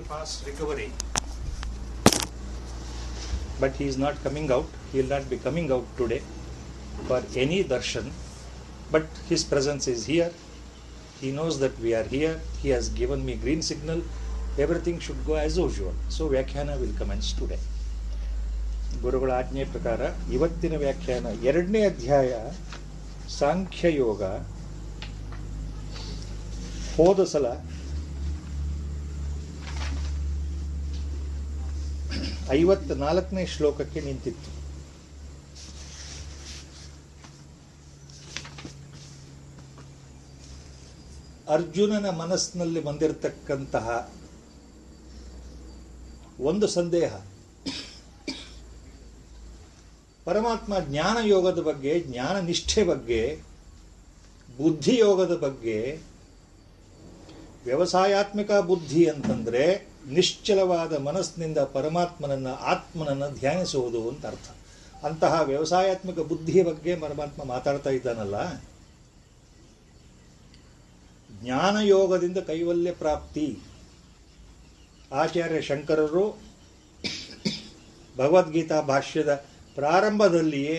fast recovery. But he is not coming out. He will not be coming out today for any darshan. But his presence is here. He knows that we are here. He has given me green signal. Everything should go as usual. So ವ್ಯಾಖ್ಯಾನ will commence today. ಗುರುಗಳ ಆಜ್ಞೆ ಪ್ರಕಾರ ಇವತ್ತಿನ ವ್ಯಾಖ್ಯಾನ 2ನೇ ಅಧ್ಯಾಯ ಸಾಂಖ್ಯಯೋಗ. ಹೋದ ಸಲ 54ನೇ ಶ್ಲೋಕಕ್ಕೆ ನಿಂತಿತ್ತು. ಅರ್ಜುನನ ಮನಸ್ಸಿನಲ್ಲಿ ಬಂದಿರತಕ್ಕಂತಹ ಒಂದು ಸಂದೇಹ, ಪರಮಾತ್ಮ ಜ್ಞಾನ ಯೋಗದ ಬಗ್ಗೆ, ಜ್ಞಾನ ನಿಷ್ಠೆ ಬಗ್ಗೆ, ಬುದ್ಧಿಯೋಗದ ಬಗ್ಗೆ. ವ್ಯವಸಾಯಾತ್ಮಕ ಬುದ್ಧಿ ಅಂತಂದ್ರೆ ನಿಶ್ಚಲವಾದ ಮನಸ್ಸಿನಿಂದ ಪರಮಾತ್ಮನನ್ನ, ಆತ್ಮನನ್ನ ಧ್ಯಾನಿಸುವುದು ಅಂತ ಅರ್ಥ. ಅಂತಹ ವ್ಯವಸಾಯಾತ್ಮಕ ಬುದ್ಧಿಯ ಬಗ್ಗೆ ಪರಮಾತ್ಮ ಮಾತಾಡ್ತಾ ಇದ್ದಾನಲ್ಲ. ಜ್ಞಾನಯೋಗದಿಂದ ಕೈವಲ್ಯ ಪ್ರಾಪ್ತಿ. ಆಚಾರ್ಯ ಶಂಕರರು ಭಗವದ್ಗೀತಾ ಭಾಷ್ಯದ ಪ್ರಾರಂಭದಲ್ಲಿಯೇ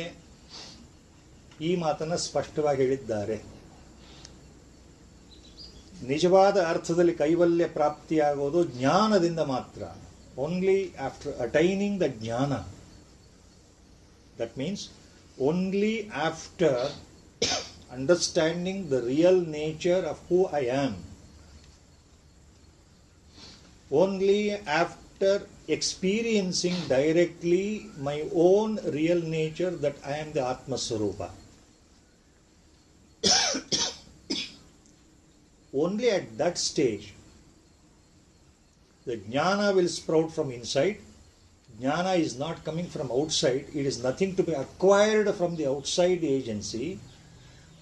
ಈ ಮಾತನ್ನು ಸ್ಪಷ್ಟವಾಗಿ ಹೇಳಿದ್ದಾರೆ. ನಿಜವಾದ ಅರ್ಥದಲ್ಲಿ ಕೈವಲ್ಯ ಪ್ರಾಪ್ತಿಯಾಗೋದು ಜ್ಞಾನದಿಂದ ಮಾತ್ರ. ಓನ್ಲಿ ಆಫ್ಟರ್ ಅಟೈನಿಂಗ್ ದ ಜ್ಞಾನ. That means only after understanding the real nature of who I am. Only after experiencing directly my own real nature that I am the Atma Swarupa. Only at that stage the jnana will sprout from inside. Jnana is not coming from outside. It is nothing to be acquired from the outside agency.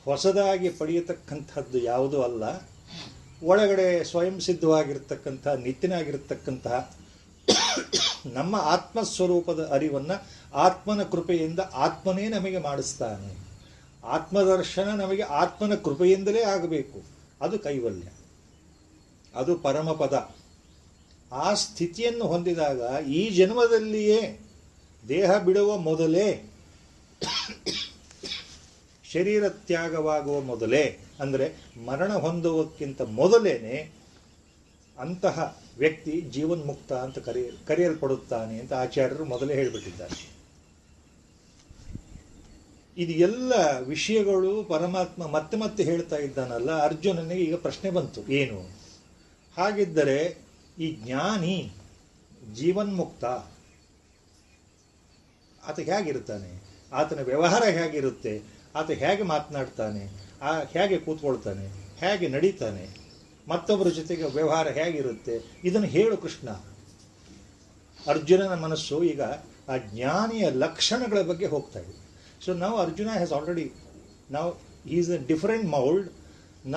ಹೊಸದಾಗಿ ಪಡೆಯತಕ್ಕಂಥದ್ದು ಯಾವುದೂ ಅಲ್ಲ. ಒಳಗಡೆ ಸ್ವಯಂ ಸಿದ್ಧವಾಗಿರ್ತಕ್ಕಂಥ, ನಿತ್ಯನಾಗಿರ್ತಕ್ಕಂತಹ ನಮ್ಮ ಆತ್ಮಸ್ವರೂಪದ ಅರಿವನ್ನು ಆತ್ಮನ ಕೃಪೆಯಿಂದ ಆತ್ಮನೇ ನಮಗೆ ಮಾಡಿಸ್ತಾನೆ. ಆತ್ಮದರ್ಶನ ನಮಗೆ ಆತ್ಮನ ಕೃಪೆಯಿಂದಲೇ ಆಗಬೇಕು. ಅದು ಕೈವಲ್ಯ, ಅದು ಪರಮಪದ. ಆ ಸ್ಥಿತಿಯನ್ನು ಹೊಂದಿದಾಗ ಈ ಜನ್ಮದಲ್ಲಿಯೇ, ದೇಹ ಬಿಡುವ ಮೊದಲೇ, ಶರೀರ ತ್ಯಾಗವಾಗುವ ಮೊದಲೇ, ಅಂದರೆ ಮರಣ ಹೊಂದುವಕ್ಕಿಂತ ಮೊದಲೇನೆ ಅಂತಹ ವ್ಯಕ್ತಿ ಜೀವನ್ಮುಕ್ತ ಅಂತ ಕರೆಯಲ್ಪಡುತ್ತಾನೆ ಅಂತ ಆಚಾರ್ಯರು ಮೊದಲೇ ಹೇಳಿಬಿಟ್ಟಿದ್ದಾರೆ. ಇದು ಎಲ್ಲ ವಿಷಯಗಳು ಪರಮಾತ್ಮ ಮತ್ತೆ ಮತ್ತೆ ಹೇಳ್ತಾ ಇದ್ದಾನಲ್ಲ. ಅರ್ಜುನನಿಗೆ ಈಗ ಪ್ರಶ್ನೆ ಬಂತು, ಏನು ಹಾಗಿದ್ದರೆ ಈ ಜ್ಞಾನಿ ಜೀವನ್ಮುಕ್ತ ಆತ ಹೇಗಿರ್ತಾನೆ? ಆತನ ವ್ಯವಹಾರ ಹೇಗಿರುತ್ತೆ? ಆತ ಹೇಗೆ ಮಾತನಾಡ್ತಾನೆ? ಹೇಗೆ ಕೂತ್ಕೊಳ್ತಾನೆ? ಹೇಗೆ ನಡೀತಾನೆ? ಮತ್ತೊಬ್ಬರ ಜೊತೆಗೆ ವ್ಯವಹಾರ ಹೇಗಿರುತ್ತೆ? ಇದನ್ನು ಹೇಳು ಕೃಷ್ಣ. ಅರ್ಜುನನ ಮನಸ್ಸು ಈಗ ಆ ಜ್ಞಾನಿಯ ಲಕ್ಷಣಗಳ ಬಗ್ಗೆ ಹೋಗ್ತಾ ಇದೆ. ಸೊ ನಾವು ಅರ್ಜುನ ಹ್ಯಾಸ್ ಆಲ್ರೆಡಿ, ನಾವು he is a different mould.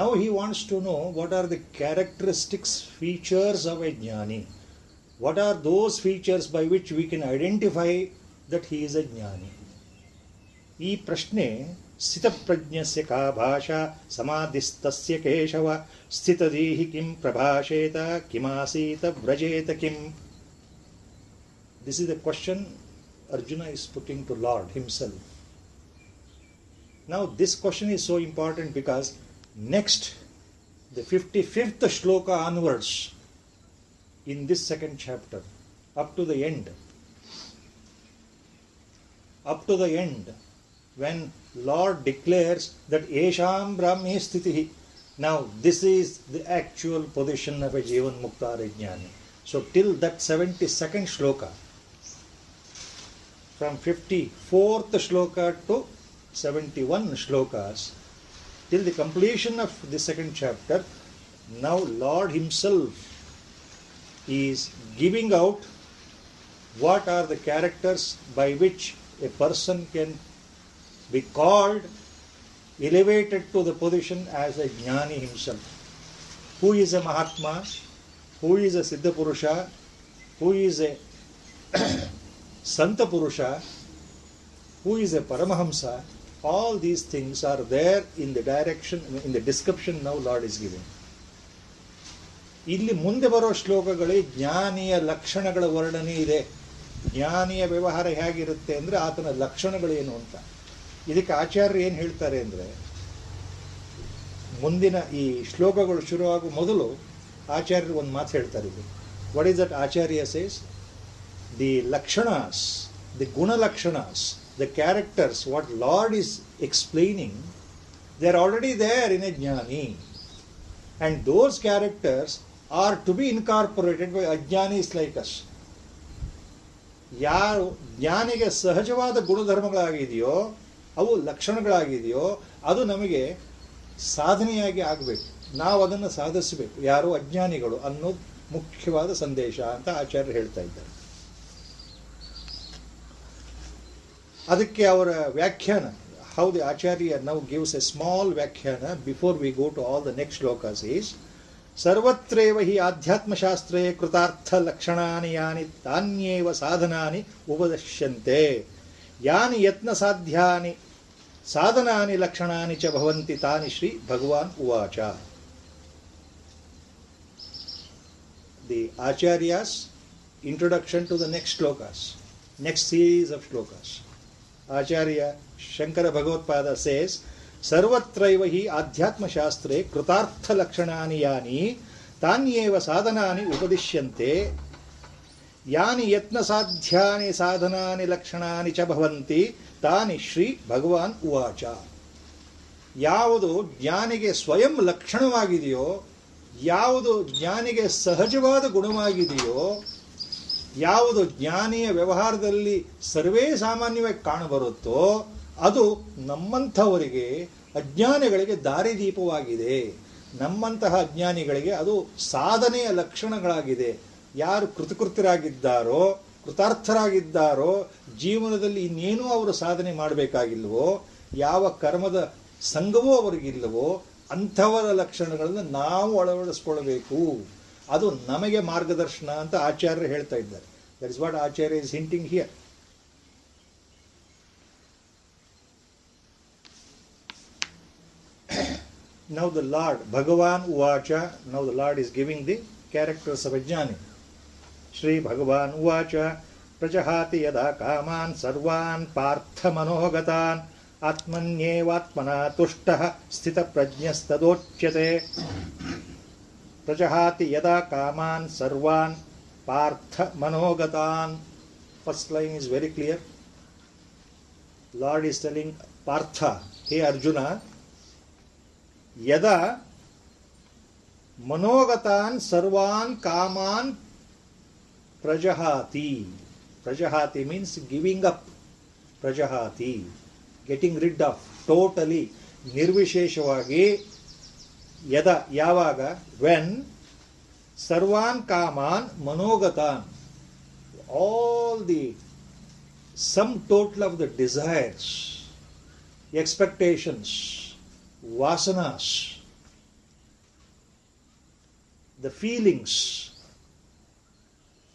Now he wants to know what are the characteristics, features of a ಜ್ಞಾನಿ. What are those features by which we can identify that he is a ಜ್ಞಾನಿ. ಈ ಪ್ರಶ್ನೆ ಸ್ಥಿತಪ್ರಜ್ಞಸ್ಯ ಕಾ ಭಾಷಾ ಸಮಾಧಿಸ್ತಸ್ಯ ಕೇಶವ ಸ್ಥಿತದೀಹಿ ಕಿಂ ಪ್ರಭಾಷೇತ ಕಿಮಾಸೀತ ವ್ರಜೇತ ಕಿಂ. This is the question Arjuna is putting to Lord himself. Now this question is so important because next, the 55th shloka onwards in this second chapter, up to the end, when Lord declares that Esham Brahmi Sthitihi, now this is the actual position of a Jivan Mukta Jnani. So till that 72nd shloka, from 54th shloka to 71 shlokas, till the completion of the second chapter, now Lord himself is giving out what are the characters by which a person can be called, elevated to the position as a jnani himself. Who is a Mahatma? Who is a Siddha Purusha? Who is a Santa Purusha? Who is a Paramahamsa? All these things are there in the direction, in the description now Lord is giving. ಇಲ್ಲಿ ಮುಂದೆ ಬರೋ ಶ್ಲೋಕಗಳಲ್ಲಿ ಜ್ಞಾನಿಯ ಲಕ್ಷಣಗಳ ವರ್ಣನೆ ಇದೆ. ಜ್ಞಾನಿಯ ವ್ಯವಹಾರ ಹೇಗಿರುತ್ತೆ ಅಂದರೆ ಆತನ ಲಕ್ಷಣಗಳೇನು ಅಂತ. ಇದಕ್ಕೆ ಆಚಾರ್ಯರು ಏನು ಹೇಳ್ತಾರೆ ಅಂದರೆ, ಮುಂದಿನ ಈ ಶ್ಲೋಕಗಳು ಶುರುವಾಗುವ ಮೊದಲು ಆಚಾರ್ಯರು ಒಂದು ಮಾತು ಹೇಳ್ತಾರೆ. ಇದು ವಾಟ್ ಈಸ್ ದಟ್ ಆಚಾರ್ಯ ಸೇಸ್? ದಿ ಲಕ್ಷಣಾಸ್, ದಿ ಗುಣಲಕ್ಷಣಾಸ್, the characters what Lord is explaining, they are already there in a ಜ್ಞಾನಿ, and those characters are to be incorporated by ಅಜ್ಞಾನೀಸ್ ಲೈಕ್ ಅಸ್. ಯಾರು ಜ್ಞಾನಿಗೆ ಸಹಜವಾದ ಗುಣಧರ್ಮಗಳಾಗಿದೆಯೋ, ಅವು ಲಕ್ಷಣಗಳಾಗಿದೆಯೋ, ಅದು ನಮಗೆ ಸಾಧನೆಯಾಗಿ ಆಗಬೇಕು, ನಾವು ಅದನ್ನು ಸಾಧಿಸಬೇಕು. ಯಾರು ಅಜ್ಞಾನಿಗಳು ಅನ್ನೋದು ಮುಖ್ಯವಾದ ಸಂದೇಶ ಅಂತ ಆಚಾರ್ಯರು ಹೇಳ್ತಾ ಇದ್ದಾರೆ. ಅದಕ್ಕೆ ಅವರ ವ್ಯಾಖ್ಯಾನ, ಹೌ ದಿ ಆಚಾರ್ಯ ನೌ ಗಿವ್ಸ್ ಎ ಸ್ಮಾಲ್ ವ್ಯಾಖ್ಯಾನ before we go to all the next ಶ್ಲೋಕಾಸ್ ಈಸ್: ಸರ್ವತ್ರೇವ ಹಿ ಆಧ್ಯಾತ್ಮಶಾಸ್ತ್ರೇ ಕೃತಾರ್ಥ ಲಕ್ಷಣಾನಿ ಯಾನಿ ತಾನ್ಯೇವ ಸಾಧನಾನಿ ಉಪದಿಶ್ಯಂತೆ ಯಾನಿ ಯತ್ನ ಸಾಧ್ಯಾನಿ ಸಾಧನಾನಿ ಲಕ್ಷಣಾನಿ ಚ ಭವಂತಿ ತಾನಿ ಶ್ರೀ ಭಗವಾನ್ ಉವಾಚ. ದಿ ಆಚಾರ್ಯಾಸ್ ಇಂಟ್ರೊಡಕ್ಷನ್ ಟು ದ ನೆಕ್ಸ್ಟ್ ಶ್ಲೋಕಾಸ್, ನೆಕ್ಸ್ಟ್ ಸೀರೀಸ್ ಆಫ್ ಶ್ಲೋಕಾಸ್. ಆಚಾರ್ಯ ಶಂಕರ ಭಗವತ್ಪಾದ ಸೇಸ್: ಸರ್ವತ್ರೈವ ಹಿ ಆಧ್ಯಾತ್ಮಶಾಸ್ತ್ರೇ ಕೃತಾರ್ಥ ಲಕ್ಷಣಾನಿ ಯಾನಿ ತಾನ್ಯೇವ ಸಾಧನಾನಿ ಉಪದಿಶ್ಯಂತೆ ಯಾನಿ ಯತ್ನ ಸಾಧ್ಯಾನಿ ಸಾಧನಾನಿ ಲಕ್ಷಣಾನಿ ಚ ಭವಂತಿ ತಾನಿ ಶ್ರೀ ಭಗವಾನ್ ಉವಾಚ. ಯಾವುದು ಜ್ಞಾನಿಗೆ ಸ್ವಯಂ ಲಕ್ಷಣವಾಗಿದೆಯೋ, ಯಾವುದು ಜ್ಞಾನಿಗೆ ಸಹಜವಾದ ಗುಣವಾಗಿದೆಯೋ, ಯಾವುದು ಜ್ಞಾನಿಯ ವ್ಯವಹಾರದಲ್ಲಿ ಸರ್ವೇ ಸಾಮಾನ್ಯವಾಗಿ ಕಾಣಬರುತ್ತೋ, ಅದು ನಮ್ಮಂಥವರಿಗೆ ಅಜ್ಞಾನಿಗಳಿಗೆ ದಾರಿದೀಪವಾಗಿದೆ. ನಮ್ಮಂತಹ ಅಜ್ಞಾನಿಗಳಿಗೆ ಅದು ಸಾಧನೆಯ ಲಕ್ಷಣಗಳಾಗಿದೆ. ಯಾರು ಕೃತಕೃತ್ಯರಾಗಿದ್ದಾರೋ, ಕೃತಾರ್ಥರಾಗಿದ್ದಾರೋ, ಜೀವನದಲ್ಲಿ ಇನ್ನೇನೂ ಅವರು ಸಾಧನೆ ಮಾಡಬೇಕಾಗಿಲ್ವೋ, ಯಾವ ಕರ್ಮದ ಸಂಘವೂ ಅವರಿಗಿಲ್ಲವೋ, ಅಂಥವರ ಲಕ್ಷಣಗಳನ್ನು ನಾವು ಅಳವಡಿಸ್ಕೊಳ್ಬೇಕು. ಅದು ನಮಗೆ ಮಾರ್ಗದರ್ಶನ ಅಂತ ಆಚಾರ್ಯರು ಹೇಳ್ತಾ ಇದ್ದಾರೆ. ದಟ್ ಇಸ್ ವಾಟ್ ಆಚಾರ್ಯ is hinting here. Now the Lord, Bhagavan Uvacha, now the Lord is giving the characters of a jnani. Shri Bhagavan Uvacha, Prajahati yada kaman sarvan partha manohagatan atmanyevatmana tushtaha sthita prajnastadochyate. Prajahati yada kaman sarvan partha manohagatan. First line is very clear. Lord is telling Partha, hey Arjuna, ಯದಾ ಮನೋಗತಾನ್ ಸರ್ವಾನ್ ಕಾಮಾನ್ ಪ್ರಜಹಾತಿ. ಪ್ರಜಹಾತಿ means giving up. ಪ್ರಜಹಾತಿ getting rid of, totally, ನಿರ್ವಿಶೇಷವಾಗಿ. ಯದ ಯಾವಾಗ, ವೆನ್, ಸರ್ವಾನ್ ಕಾಮಾನ್ ಮನೋಗತಾನ್, all the sum total of the desires, expectations, vasanas, the feelings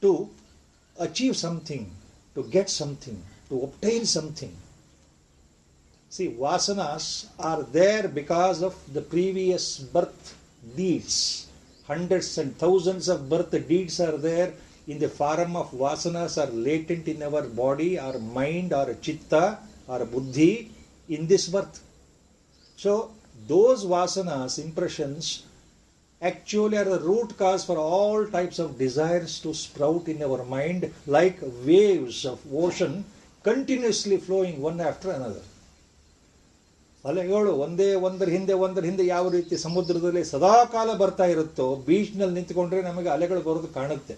to achieve something, to get something, to obtain something. See, vasanas are there because of the previous birth deeds. Hundreds and thousands of birth deeds are there in the form of vasanas, are latent in our body, our mind, our chitta, our buddhi in this birth. So, those vasanas, impressions, actually are the root cause for all types of desires to sprout in our mind like waves of ocean continuously flowing one after another. ಅಲೆಗಳು ಒಂದೇ ಒಂದರ ಹಿಂದೆ ಯಾವ ರೀತಿ ಸಮುದ್ರದಲ್ಲಿ ಸದಾಕಾಲ ಬರ್ತಾ ಇರುತ್ತೋ, ಬೀಚ್ನಲ್ಲಿ ನಿಂತ್ಕೊಂಡ್ರೆ ನಮಗೆ ಅಲೆಗಳು ಬರೋದು ಕಾಣುತ್ತೆ.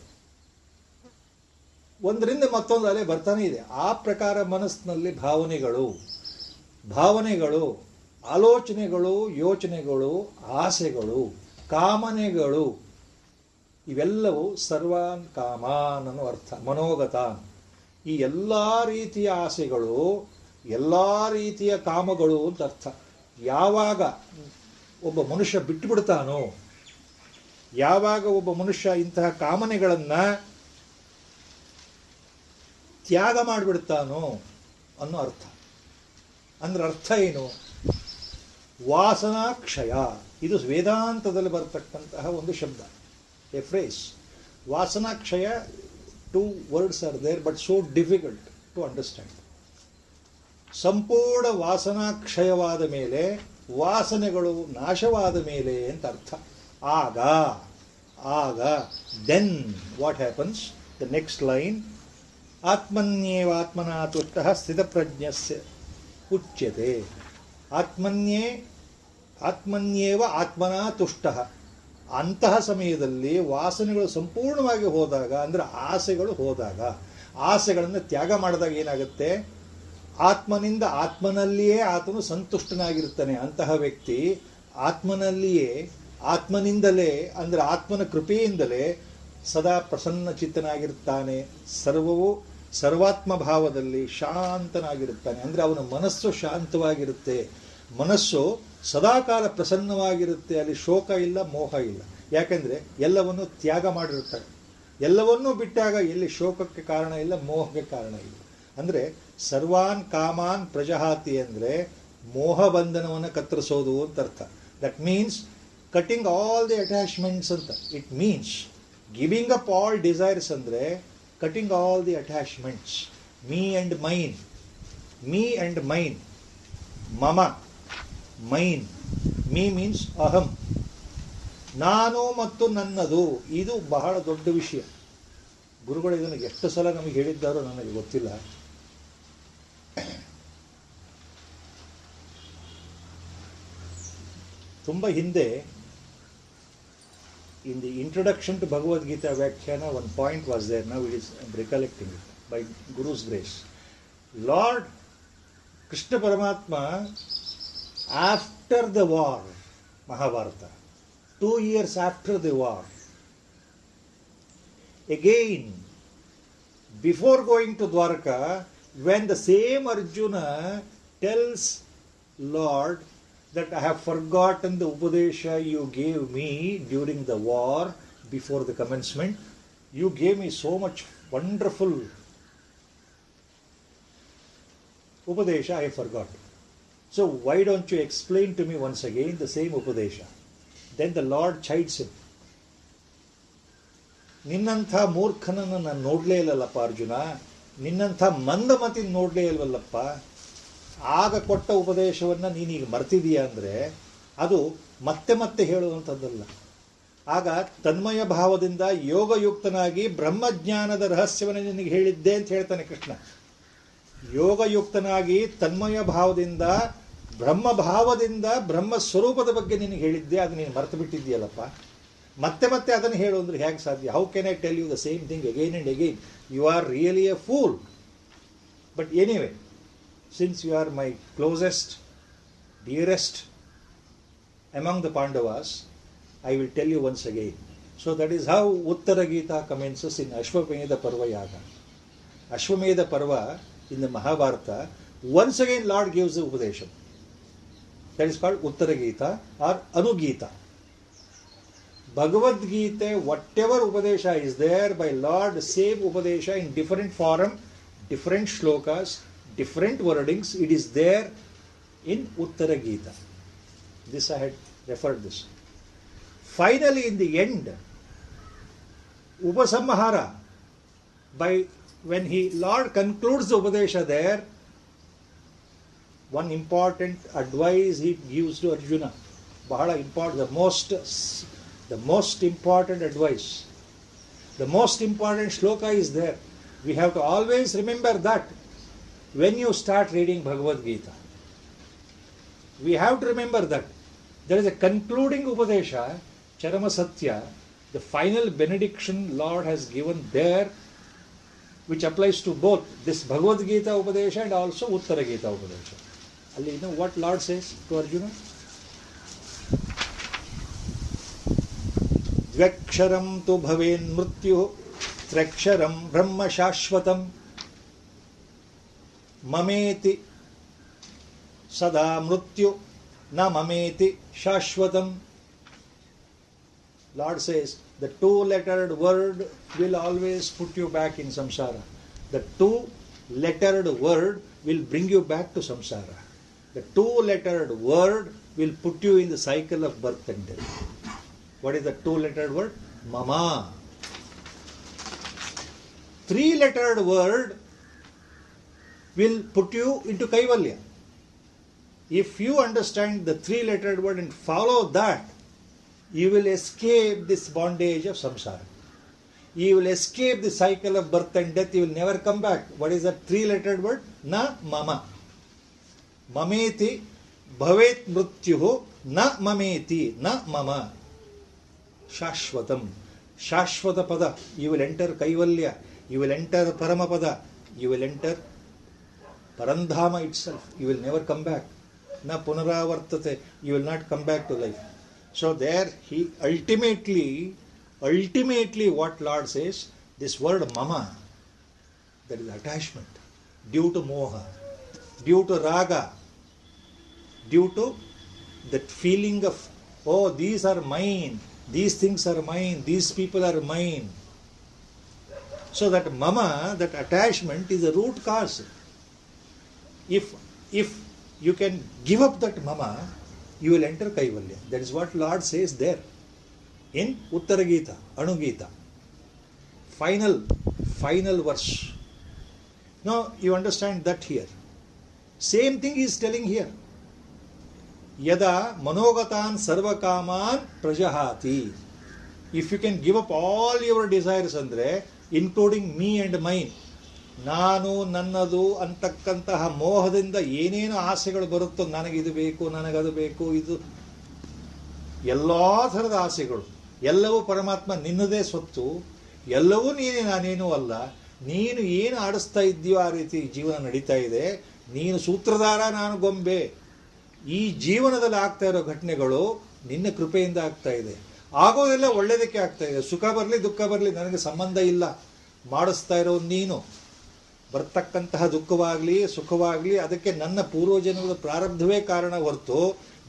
ಒಂದರಿಂದ ಮತ್ತೊಂದು ಅಲೆ ಬರ್ತಾನೆ ಇದೆ. ಆ ಪ್ರಕಾರ ಮನಸ್ಸಿನಲ್ಲಿ ಭಾವನೆಗಳು, ಆಲೋಚನೆಗಳು, ಯೋಚನೆಗಳು, ಆಸೆಗಳು, ಕಾಮನೆಗಳು, ಇವೆಲ್ಲವೂ ಸರ್ವಾನ್ ಕಾಮಾನ್ ಅನ್ನೋ ಅರ್ಥ. ಮನೋಗತಾನ್, ಈ ಎಲ್ಲ ರೀತಿಯ ಆಸೆಗಳು, ಎಲ್ಲ ರೀತಿಯ ಕಾಮಗಳು ಅಂತ ಅರ್ಥ. ಯಾವಾಗ ಒಬ್ಬ ಮನುಷ್ಯ ಬಿಟ್ಟು ಬಿಡ್ತಾನೋ, ಯಾವಾಗ ಒಬ್ಬ ಮನುಷ್ಯ ಇಂತಹ ಕಾಮನೆಗಳನ್ನು ತ್ಯಾಗ ಮಾಡಿಬಿಡ್ತಾನೋ ಅನ್ನೋ ಅರ್ಥ. ಅಂದ್ರೆ ಅರ್ಥ ಏನು? ವಾಸನಾ ಕ್ಷಯ. ಇದು ವೇದಾಂತದಲ್ಲಿ ಬರತಕ್ಕಂತಹ ಒಂದು ಶಬ್ದ. a phrase. Vasana Kshaya, 2 words are there, but so difficult to understand. ಸಂಪೂರ್ಣ ವಾಸನಾ ಕ್ಷಯವಾದ ಮೇಲೆ ವಾಸನೆಗಳು ನಾಶವಾದ ಮೇಲೆ ಅಂತ ಅರ್ಥ. ಆಗ then what happens? The next line, ಆತ್ಮನ್ಯೇವ ಆತ್ಮನಾ ತುಷ್ಟಃ ಸ್ಥಿತಪ್ರಜ್ಞಸ್ಯ ಉಚ್ಯತೆ. ಆತ್ಮನ್ಯೇವ ಆತ್ಮನಾ ತುಷ್ಟಃ. ಅಂತಹ ಸಮಯದಲ್ಲಿ ವಾಸನೆಗಳು ಸಂಪೂರ್ಣವಾಗಿ ಹೋದಾಗ, ಅಂದರೆ ಆಸೆಗಳು ಹೋದಾಗ, ಆಸೆಗಳನ್ನು ತ್ಯಾಗ ಮಾಡಿದಾಗ ಏನಾಗುತ್ತೆ? ಆತ್ಮನಿಂದ ಆತ್ಮನಲ್ಲಿಯೇ ಆತನು ಸಂತುಷ್ಟನಾಗಿರ್ತಾನೆ. ಅಂತಹ ವ್ಯಕ್ತಿ ಆತ್ಮನಲ್ಲಿಯೇ, ಆತ್ಮನಿಂದಲೇ, ಅಂದರೆ ಆತ್ಮನ ಕೃಪೆಯಿಂದಲೇ ಸದಾ ಪ್ರಸನ್ನ ಚಿತ್ತನಾಗಿರ್ತಾನೆ. ಸರ್ವವು ಸರ್ವಾತ್ಮ ಭಾವದಲ್ಲಿ ಶಾಂತನಾಗಿರುತ್ತಾನೆ. ಅಂದರೆ ಅವನ ಮನಸ್ಸು ಶಾಂತವಾಗಿರುತ್ತೆ, ಮನಸ್ಸು ಸದಾಕಾಲ ಪ್ರಸನ್ನವಾಗಿರುತ್ತೆ. ಅಲ್ಲಿ ಶೋಕ ಇಲ್ಲ, ಮೋಹ ಇಲ್ಲ. ಯಾಕೆಂದರೆ ಎಲ್ಲವನ್ನು ತ್ಯಾಗ ಮಾಡಿರ್ತಾರೆ. ಎಲ್ಲವನ್ನೂ ಬಿಟ್ಟಾಗ ಎಲ್ಲಿ ಶೋಕಕ್ಕೆ ಕಾರಣ ಇಲ್ಲ, ಮೋಹಕ್ಕೆ ಕಾರಣ ಇಲ್ಲ. ಅಂದರೆ ಸರ್ವಾನ್ ಕಾಮಾನ್ ಪ್ರಜಹಾತಿ ಅಂದರೆ ಮೋಹಬಂಧನವನ್ನು ಕತ್ತರಿಸೋದು ಅಂತ ಅರ್ಥ. That means cutting all the attachments ಅಂತ. It means giving up all desires ಅಂದರೆ cutting all the attachments. Me and mine, ಮಮ, ಮೈನ್. ಮೀ ಮೀನ್ಸ್ ಅಹಂ, ನಾನು ಮತ್ತು ನನ್ನದು. ಇದು ಬಹಳ ದೊಡ್ಡ ವಿಷಯ. ಗುರುಗಳು ಇದನ್ನು ಎಷ್ಟು ಸಲ ನಮಗೆ ಹೇಳಿದ್ದಾರೋ ನನಗೆ ಗೊತ್ತಿಲ್ಲ. ತುಂಬ ಹಿಂದೆ in the introduction to Bhagavad Gita Vyakhyana, one point was there. Now it is recollecting it by Guru's grace. Lord Krishna Paramatma, after the war, Mahabharata, 2 years after the war, again, before going to Dwarka, when the same Arjuna tells Lord that I have forgotten the Upadesha you gave me during the war, before the commencement. You gave me so much wonderful Upadesha, I forgot. So why don't you explain to me once again the same Upadesha? Then the Lord chides him. ನಿನ್ನಂಥ ಮೂರ್ಖನನ್ನು ನಾನು ನೋಡಲೇ ಇಲ್ಲಲ್ಲಪ್ಪ ಅರ್ಜುನ, ನಿನ್ನಂಥ ಮಂದಮತಿ ನೋಡಲೇ ಇಲ್ವಲ್ಲಪ್ಪ. ಆಗ ಕೊಟ್ಟ ಉಪದೇಶವನ್ನು ನೀನೀಗ ಮರ್ತಿದೀಯ ಅಂದರೆ ಅದು ಮತ್ತೆ ಮತ್ತೆ ಹೇಳುವಂಥದ್ದಲ್ಲ. ಆಗ ತನ್ಮಯ ಭಾವದಿಂದ ಯೋಗಯುಕ್ತನಾಗಿ ಬ್ರಹ್ಮಜ್ಞಾನದ ರಹಸ್ಯವನ್ನು ನಿನಗೆ ಹೇಳಿದ್ದೆ ಅಂತ ಹೇಳ್ತಾನೆ ಕೃಷ್ಣ. ಯೋಗಯುಕ್ತನಾಗಿ ತನ್ಮಯ ಭಾವದಿಂದ ಬ್ರಹ್ಮಭಾವದಿಂದ ಬ್ರಹ್ಮ ಸ್ವರೂಪದ ಬಗ್ಗೆ ನಿನಗೆ ಹೇಳಿದ್ದೆ, ಅದು ನೀನು ಮರೆತು ಬಿಟ್ಟಿದ್ದೀಯಲ್ಲಪ್ಪ. ಮತ್ತೆ ಮತ್ತೆ ಅದನ್ನು ಹೇಳು ಅಂದರೆ ಹೇಗೆ ಸಾಧ್ಯ? How can I tell you the same thing again and again? You are really a fool. But anyway, since you are my closest, dearest among the Pandavas, I will tell you once again. So that is how Uttara Gita commences in Ashwamedha Parva Yaga. Ashwamedha Parva in the Mahabharata, once again Lord gives the Upadesham. That is called Uttara Gita or Anugita. Bhagavad Gita, whatever Upadesha is there by Lord, same Upadesha in different form, different shlokas, different wordings, it is there in Uttara Gita. This I had referred this. Finally, in the end, Upasamhara, by when Lord concludes the Upadesha there, one important advice he gives to Arjuna. Bahala important, the most important advice. The most important shloka is there. We have to always remember that. When you start reading Bhagavad Gita, we have to remember that there is a concluding Upadesha, Charama Satya, the final benediction Lord has given there, which applies to both this Bhagavad Gita Upadesha and also Uttara Gita Upadesha. You know what Lord says to Arjuna? Dvaksharam tu bhaven mrityu, traksharam brahma shashvatam, ಮಮೇತಿ ಸದಾ ಮೃತ್ಯು ನ ಮಮೇತಿ ಶಾಶ್ವತಂ. Lord says the 2-lettered word will always put you back in samsara. The 2-lettered word will bring you back to samsara. The 2-lettered word will put you in the cycle of birth and death. What is the 2-lettered word? mama. Three-lettered word will put you into Kaivalya. If you understand the three-lettered word and follow that, you will escape this bondage of samsara. You will escape the cycle of birth and death. You will never come back. What is that three-lettered word? Na mama. Mameti bhavet mrutyuhu na mameti na mama. Shashvatam. Shashvata pada. You will enter Kaivalya. You will enter Paramapada. You will enter Parandhama itself. You will never come back. Na punaravartate. You will not come back to life. So there he ultimately what Lord says, this word mama, that is attachment, due to moha, due to raga, due to that feeling of, oh, these are mine, these things are mine, these people are mine. So that mama, that attachment is the root cause. If you can give up that mama, you will enter Kaivalya. That is what Lord says there in Uttara Gita, Anu Gita. Final verse. Now you understand that here. Same thing he is telling here. Yada manogatan sarvakaman prajahati. If you can give up all your desires andre, including me and mine, ನಾನು ನನ್ನದು ಅಂತಕ್ಕಂತಹ ಮೋಹದಿಂದ ಏನೇನು ಆಸೆಗಳು ಬರುತ್ತೋ, ನನಗಿದು ಬೇಕು, ನನಗದು ಬೇಕು, ಇದು ಎಲ್ಲ ಥರದ ಆಸೆಗಳು, ಎಲ್ಲವೂ ಪರಮಾತ್ಮ ನಿನ್ನದೇ ಸ್ವತ್ತು, ಎಲ್ಲವೂ ನೀನೇ, ನಾನೇನೂ ಅಲ್ಲ, ನೀನು ಏನು ಆಡಿಸ್ತಾ ಇದ್ದೀಯೋ ಆ ರೀತಿ ಜೀವನ ನಡೀತಾ ಇದೆ, ನೀನು ಸೂತ್ರಧಾರ, ನಾನು ಗೊಂಬೆ. ಈ ಜೀವನದಲ್ಲಿ ಆಗ್ತಾ ಇರೋ ಘಟನೆಗಳು ನಿನ್ನ ಕೃಪೆಯಿಂದ ಆಗ್ತಾ ಇದೆ. ಆಗೋದೆಲ್ಲ ಒಳ್ಳೆಯದಕ್ಕೆ ಆಗ್ತಾ ಇದೆ. ಸುಖ ಬರಲಿ ದುಃಖ ಬರಲಿ ನನಗೆ ಸಂಬಂಧ ಇಲ್ಲ, ಮಾಡಿಸ್ತಾ ಇರೋ ನೀನು. ಬರ್ತಕ್ಕಂತಹ ದುಃಖವಾಗಲಿ ಸುಖವಾಗಲಿ ಅದಕ್ಕೆ ನನ್ನ ಪೂರ್ವಜನ್ಮದ ಪ್ರಾರಬ್ಧವೇ ಕಾರಣ ಹೊರತು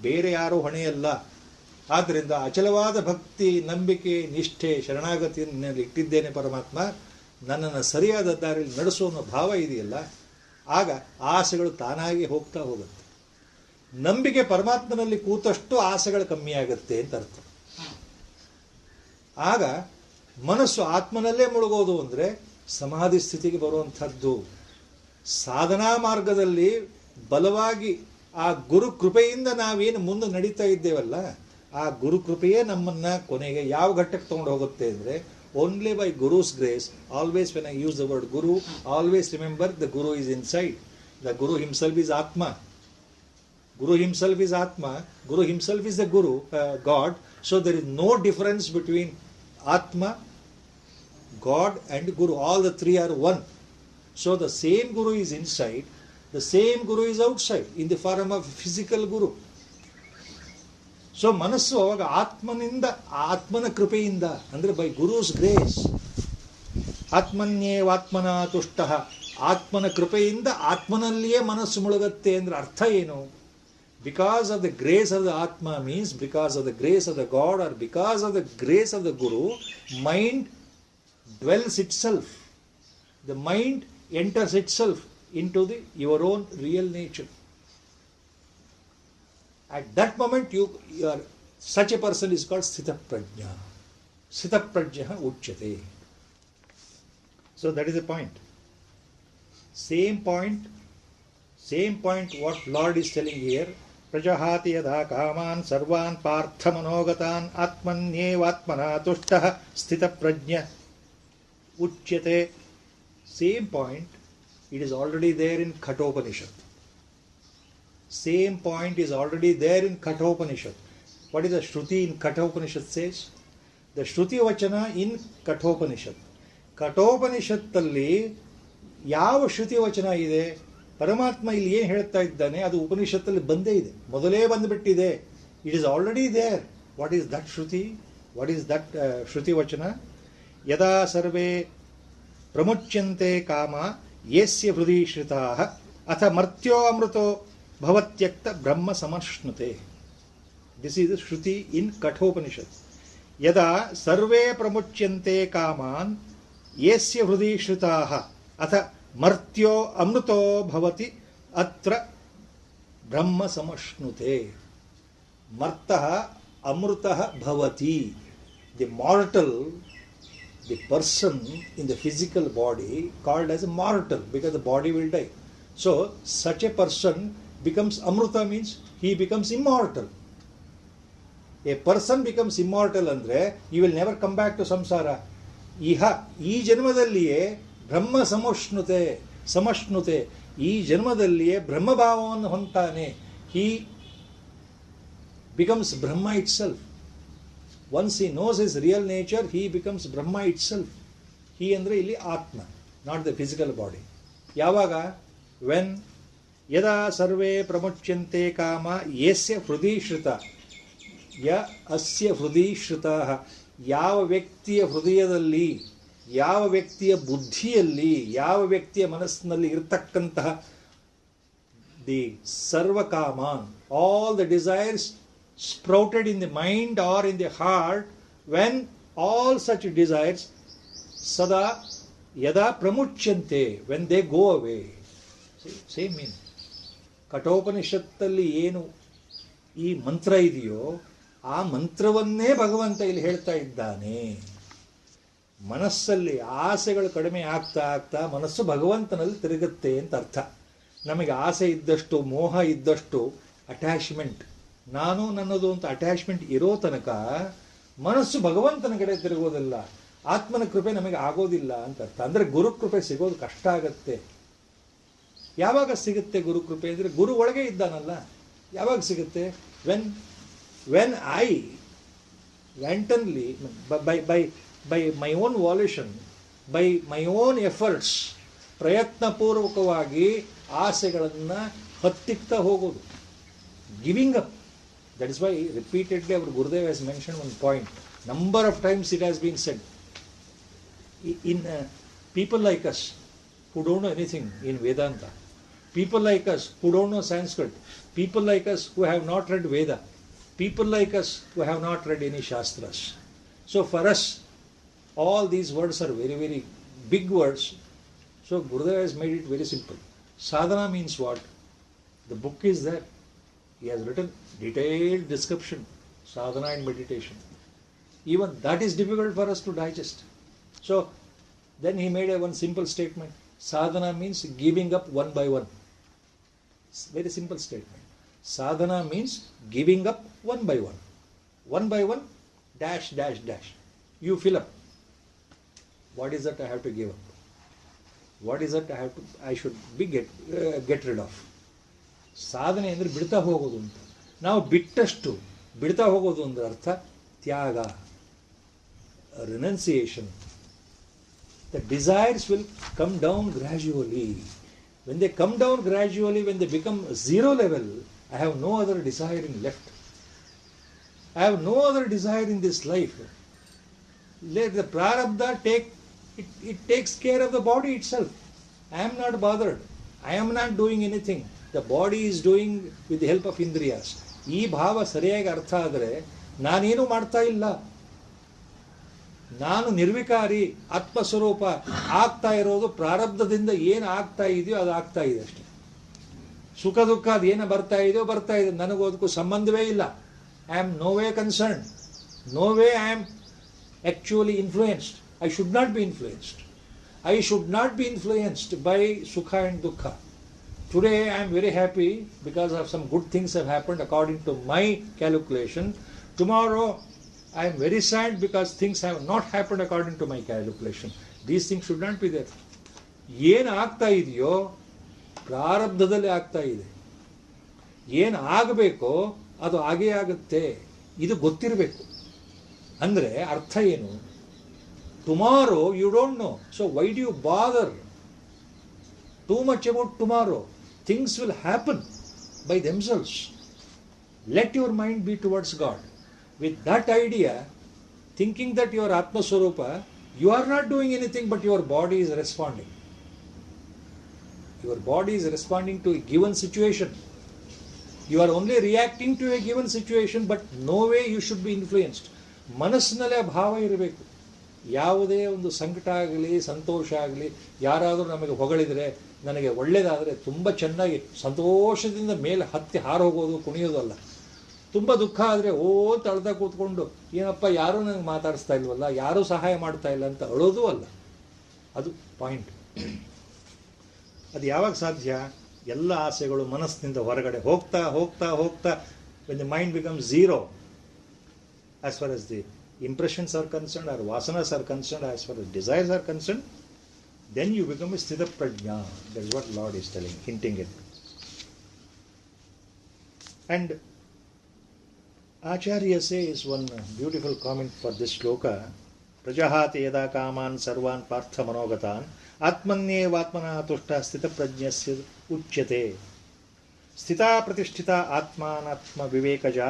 ಬೇರೆ ಯಾರೂ ಹೊಣೆಯಲ್ಲ. ಆದ್ದರಿಂದ ಅಚಲವಾದ ಭಕ್ತಿ, ನಂಬಿಕೆ, ನಿಷ್ಠೆ, ಶರಣಾಗತಿಯಲ್ಲಿ ಇಟ್ಟಿದ್ದೇನೆ ಪರಮಾತ್ಮ, ನನ್ನನ್ನು ಸರಿಯಾದ ದಾರಿಯಲ್ಲಿ ನಡೆಸೋ ಅನ್ನೋ ಭಾವ ಇದೆಯಲ್ಲ, ಆಗ ಆಸೆಗಳು ತಾನಾಗಿ ಹೋಗ್ತಾ ಹೋಗುತ್ತೆ. ನಂಬಿಕೆ ಪರಮಾತ್ಮನಲ್ಲಿ ಕೂತಷ್ಟು ಆಸೆಗಳು ಕಮ್ಮಿ ಆಗುತ್ತೆ ಅಂತ ಅರ್ಥ. ಆಗ ಮನಸ್ಸು ಆತ್ಮನಲ್ಲೇ ಮುಳುಗೋದು ಅಂದರೆ ಸಮಾಧಿ ಸ್ಥಿತಿಗೆ ಬರುವಂಥದ್ದು. ಸಾಧನಾ ಮಾರ್ಗದಲ್ಲಿ ಬಲವಾಗಿ ಆ ಗುರು ಕೃಪೆಯಿಂದ ನಾವೇನು ಮುಂದೆ ನಡೀತಾ ಇದ್ದೇವಲ್ಲ, ಆ ಗುರು ಕೃಪೆಯೇ ನಮ್ಮನ್ನು ಕೊನೆಗೆ ಯಾವ ಘಟ್ಟಕ್ಕೆ ತೊಗೊಂಡು ಹೋಗುತ್ತೆ ಅಂದರೆ, only by Guru's grace. Always when I use the word guru, always remember the guru is inside. The guru himself is ಆತ್ಮ. Guru himself is Atma, Guru himself is the Guru, God. So there is no difference between Atma, God and Guru. All the three are one. So the same Guru is inside, the same Guru is outside in the form of physical Guru. So ಮನಸ್ಸು ಅವಾಗ ಆತ್ಮನಿಂದ, ಆತ್ಮನ ಕೃಪೆಯಿಂದ ಅಂದರೆ by Guru's grace, ಆತ್ಮನ್ಯೇವಾತ್ಮನ ತುಷ್ಟಃ, ಆತ್ಮನ ಕೃಪೆಯಿಂದ ಆತ್ಮನಲ್ಲಿಯೇ ಮನಸ್ಸು ಮುಳುಗತ್ತೆ ಅಂದರೆ ಅರ್ಥ ಏನು? Because of the grace of the Atma means because of the grace of the God or because of the grace of the Guru, mind dwells itself. The mind enters itself into your own real nature. At that moment, such a person is called Sthita Prajna. Sthita Prajna Uchyate. So that is the point. Same point what Lord is telling here. Prajahati yadha kaman sarvan partha manogatan atmanyevatmana tushtaha sthita prajna uchyate. Same point, it is already there in Kathopanishad. Same point is already there in Kathopanishad. What is the Shruti in Kathopanishad says? The Shruti Vachana in Kathopanishad. Kathopanishadalli ಯಾವ ಶ್ರುತಿ ವಚನ ಇದೆ? ಪರಮಾತ್ಮ ಇಲ್ಲಿ ಏನು ಹೇಳ್ತಾ ಇದ್ದಾನೆ ಅದು ಉಪನಿಷತ್ತಲ್ಲಿ ಬಂದೇ ಇದೆ, ಮೊದಲೇ ಬಂದುಬಿಟ್ಟಿದೆ. It is already there. What is that ಶ್ರುತಿ? ವಾಟ್ ಈಸ್ ದಟ್ ಶ್ರುತಿ ವಚನ? ಯದಾ ಸರ್ವೇ ಪ್ರಮುಚ್ಯಂತೆ ಕಾಮ ಯಸ್ಯ ಹೃದಯ ಶ್ರಿತಾಃ ಅಥ ಮರ್ತ್ಯೋ ಅಮೃತೋ ಭವತ್ಯಕ್ತ ಬ್ರಹ್ಮ ಸಮಶ್ನುತೆ. ದಿಸ್ ಈಸ್ ಶ್ರುತಿ ಇನ್ ಕಠೋಪನಿಷತ್. ಯದಾ ಸರ್ವೇ ಪ್ರಮುಚ್ಯಂತೆ ಕಾಮಾನ್ ಯಸ್ಯ ಹೃದಯ ಶ್ರಿತಾಃ ಅಥ ಮರ್ತ್ಯೋ ಅಮೃತೋ ಭವತಿ ಅತ್ರ ಬ್ರಹ್ಮ ಸಮಶ್ನುತೆ. ಮರ್ತಃ ಅಮೃತಃ ಭವತಿ. The mortal, the person in the physical body called as a mortal because the body will die. So such a person becomes Amruta, means he becomes immortal. A person becomes immortal andre he will never come back to samsara. ಈ ಜನ್ಮದಲ್ಲಿಯೇ ಬ್ರಹ್ಮ ಸಮಷ್ಣುತೆ ಈ ಜನ್ಮದಲ್ಲಿಯೇ ಬ್ರಹ್ಮಭಾವವನ್ನು ಹೊಂತಾನೆ. He becomes ಬ್ರಹ್ಮ itself. Once he knows his real nature he becomes ಬ್ರಹ್ಮ itself. He ಅಂದರೆ ಇಲ್ಲಿ ಆತ್ಮ, ನಾಟ್ ದ ಫಿಸಿಕಲ್ ಬಾಡಿ. ಯಾವಾಗ? ವೆನ್ ಯದಾ ಸರ್ವೇ ಪ್ರಮುಚ್ಯಂತೆ ಕಾಮ ಯಸ್ಯ ಹೃದಯ ಶ್ರುತ ಅಸ್ಯ ಹೃದಯ ಶ್ರುತಃ. ಯಾವ ವ್ಯಕ್ತಿಯ ಹೃದಯದಲ್ಲಿ, ಯಾವ ವ್ಯಕ್ತಿಯ ಬುದ್ಧಿಯಲ್ಲಿ, ಯಾವ ವ್ಯಕ್ತಿಯ ಮನಸ್ಸಿನಲ್ಲಿ ಇರತಕ್ಕಂತಹ ದಿ ಸರ್ವಕಾಮಾನ್, all the desires sprouted in the mind or in the heart, when all such desires sada yada pramuchyante, when they go away. Same meaning. ಕಠೋಪನಿಷತ್ತಲ್ಲಿ ಏನು ಈ ಮಂತ್ರ ಇದೆಯೋ ಆ ಮಂತ್ರವನ್ನೇ ಭಗವಂತ ಇಲ್ಲಿ ಹೇಳ್ತಾ ಇದ್ದಾನೆ. ಮನಸ್ಸಲ್ಲಿ ಆಸೆಗಳು ಕಡಿಮೆ ಆಗ್ತಾ ಆಗ್ತಾ ಮನಸ್ಸು ಭಗವಂತನಲ್ಲಿ ತಿರುಗುತ್ತೆ ಅಂತ ಅರ್ಥ. ನಮಗೆ ಆಸೆ ಇದ್ದಷ್ಟು, ಮೋಹ ಇದ್ದಷ್ಟು ಅಟ್ಯಾಚ್ಮೆಂಟ್, ನಾನು ನನ್ನದು ಅಂತ ಅಟ್ಯಾಚ್ಮೆಂಟ್ ಇರೋ ತನಕ ಮನಸ್ಸು ಭಗವಂತನ ಕಡೆ ತಿರುಗೋದಿಲ್ಲ. ಆತ್ಮನ ಕೃಪೆ ನಮಗೆ ಆಗೋದಿಲ್ಲ ಅಂತ ಅರ್ಥ. ಅಂದರೆ ಗುರುಕೃಪೆ ಸಿಗೋದು ಕಷ್ಟ ಆಗತ್ತೆ. ಯಾವಾಗ ಸಿಗುತ್ತೆ ಗುರುಕೃಪೆ ಅಂದರೆ ಗುರು ಒಳಗೆ ಇದ್ದಾನಲ್ಲ. ಯಾವಾಗ ಸಿಗುತ್ತೆ? When I wantonly by my own volution, by my own efforts, ಪ್ರಯತ್ನಪೂರ್ವಕವಾಗಿ ಆಸೆಗಳನ್ನು ಹತ್ತಿಕ್ತಾ ಹೋಗೋದು, giving up. That is why repeatedly our Gurudev has mentioned one point. Number of times it has been said. In people like us who don't know anything in Vedanta, people like us who don't know Sanskrit, people like us who have not read Veda, people like us who have not read any Shastras. So for us, all these words are very, very big words. So Gurudev has made it very simple. Sadhana means what? The book is there. He has written detailed description, sadhana and meditation. Even that is difficult for us to digest. So then he made one simple statement. Sadhana means giving up one by one. Very simple statement. Sadhana means giving up one by one. One by one, dash, dash, dash. You fill up. What is that I have to give up? What is that I should be get rid of? ಸಾಧನೆ ಅಂದರೆ ಬಿಡ್ತಾ ಹೋಗೋದು ಅಂತ. ನಾವು ಬಿಟ್ಟಷ್ಟು ಬಿಡ್ತಾ ಹೋಗೋದು ಅಂದರೆ ಅರ್ಥ ತ್ಯಾಗ, renunciation. The desires will come down gradually. When they come down gradually, when they become zero level, I have no other desire in left. I have no other desire in this life. Let the ಪ್ರಾರಬ್ಧ it takes care of the body itself. I am not bothered. I am not doing anything. The body is doing with the help of indriyas. ಈ ಭಾವ ಸರಿಯಾಗಿ ಅರ್ಥ ಆದರೆ ನಾನೇನು ಮಾಡ್ತಾ ಇಲ್ಲ, ನಾನು ನಿರ್ವಿಕಾರಿ ಆತ್ಮಸ್ವರೂಪ. ಆಗ್ತಾ ಇರೋದು ಪ್ರಾರಬ್ಧದಿಂದ ಏನು ಆಗ್ತಾ ಇದೆಯೋ ಅದು ಆಗ್ತಾ ಇದೆ ಅಷ್ಟೇ. ಸುಖ ದುಃಖ ಅದು ಏನು ಬರ್ತಾ ಇದೆಯೋ ಬರ್ತಾ ಇದೆ, ನನಗೋದಕ್ಕೂ ಸಂಬಂಧವೇ ಇಲ್ಲ. I am no way concerned, no way I am actually influenced. I should not be influenced. I should not be influenced by sukha and dukkha. Today I am very happy because of some good things have happened according to my calculation. Tomorrow I am very sad because things have not happened according to my calculation. These things should not be there. ಏನು ಆಗ್ತಾ ಇದೆಯೋ ಪ್ರಾರಬ್ಧದಲ್ಲಿ ಆಗ್ತಾ ಇದೆ. ಏನು ಆಗಬೇಕೋ ಅದು ಆಗೇ ಆಗುತ್ತೆ. ಇದು ಗೊತ್ತಿರಬೇಕು. ಅಂದರೆ ಅರ್ಥ ಏನು? Tomorrow you don't know. So why do you bother too much about tomorrow? Things will happen by themselves. Let your mind be towards God. With that idea, thinking that you are Atma Swarupa, you are not doing anything but your body is responding. Your body is responding to a given situation. You are only reacting to a given situation, but no way you should be influenced. ಮನಸ್ಸಿನಲ್ಲೇ ಭಾವ ಇರಬೇಕು. ಯಾವುದೇ ಒಂದು ಸಂಕಟ ಆಗಲಿ ಸಂತೋಷ ಆಗಲಿ, ಯಾರಾದರೂ ನಮಗೆ ಹೊಗಳಿದರೆ, ನನಗೆ ಒಳ್ಳೆಯದಾದರೆ ತುಂಬ ಚೆನ್ನಾಗಿ ಸಂತೋಷದಿಂದ ಮೇಲೆ ಹತ್ತಿ ಹಾರೋಗೋದು, ಕುಣಿಯೋದು ಅಲ್ಲ. ತುಂಬ ದುಃಖ ಆದರೆ ತಳ್ದ ಕೂತ್ಕೊಂಡು ಏನಪ್ಪ ಯಾರೂ ನನಗೆ ಮಾತಾಡಿಸ್ತಾ ಇಲ್ವಲ್ಲ, ಯಾರೂ ಸಹಾಯ ಮಾಡ್ತಾ ಇಲ್ಲ ಅಂತ ಅಳೋದೂ ಅಲ್ಲ. ಅದು ಪಾಯಿಂಟ್. ಅದು ಯಾವಾಗ ಸಾಧ್ಯ? ಎಲ್ಲ ಆಸೆಗಳು ಮನಸ್ಸಿನಿಂದ ಹೊರಗಡೆ ಹೋಗ್ತಾ ಹೋಗ್ತಾ ಹೋಗ್ತಾ when the mind becomes zero as far as the impressions are concerned or vasanas are concerned, as far as desires are concerned, then you become a sthita prajna. That is what Lord is telling, hinting it. And Acharya says one beautiful comment for this shloka: Prajahati yada kaman sarvan partha manogatan atmanyevatmana tushta sthita prajnasya uchyate. Sthita pratisthita atmanatma vivekaja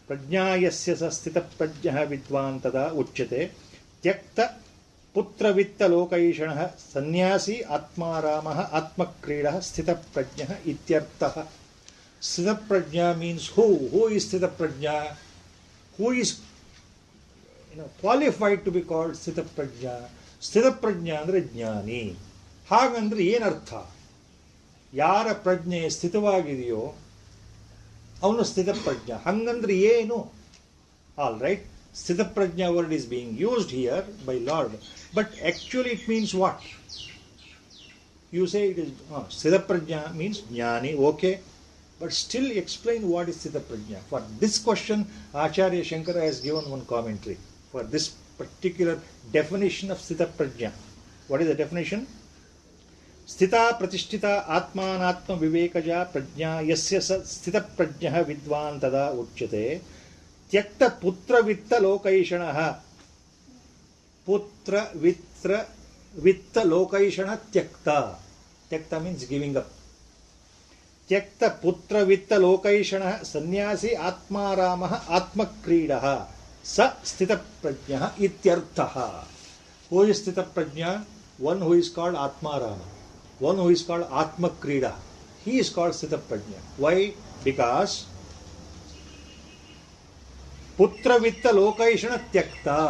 prajnayasya sa sthita prajnah vidvan tada uchyate. Tyakta putra vitta lokaishanah sannyasi atmaramah atmakridah sthita prajnah ityartah. Sthita prajna means who? Who is sthita prajna? Who is qualified to be called sthita prajna? Sthita prajna andre ಜ್ಞಾನಿ. ಹಾಗಂದ್ರೆ ಏನರ್ಥ? ಯಾರ ಪ್ರಜ್ಞೆ ಸ್ಥಿತವಾಗಿದೆಯೋ ಅವನು ಸ್ಥಿತ ಪ್ರಜ್ಞ. ಹಂಗಂದ್ರೆ ಏನು? All right, ಸ್ಥಿತ ಪ್ರಜ್ಞಾ word is being used here by Lord, but actually it means what? You say it is sthita prajna means jnani, okay, but still explain what is sthita prajna. For this question Acharya Shankara has given one commentary for this particular definition of sthita prajna. What is the definition? Sthita pratisthita atmanatma vivekaja prajna yasya sthita prajnah vidvan tada uchyate. Tyakta putra vitta lokaishanah. Putra vitta lokaishana tyakta. Tyakta means giving up. Tyakta putra vitta lokaishanah sannyasi atmaramah atmakridah sa sthita prajnah ityartha. Who is sthita prajna? One who is called atmarama, one who is called atmakrida. He is called sthita prajna. Why? Because putra vitta lokaishana tyakta,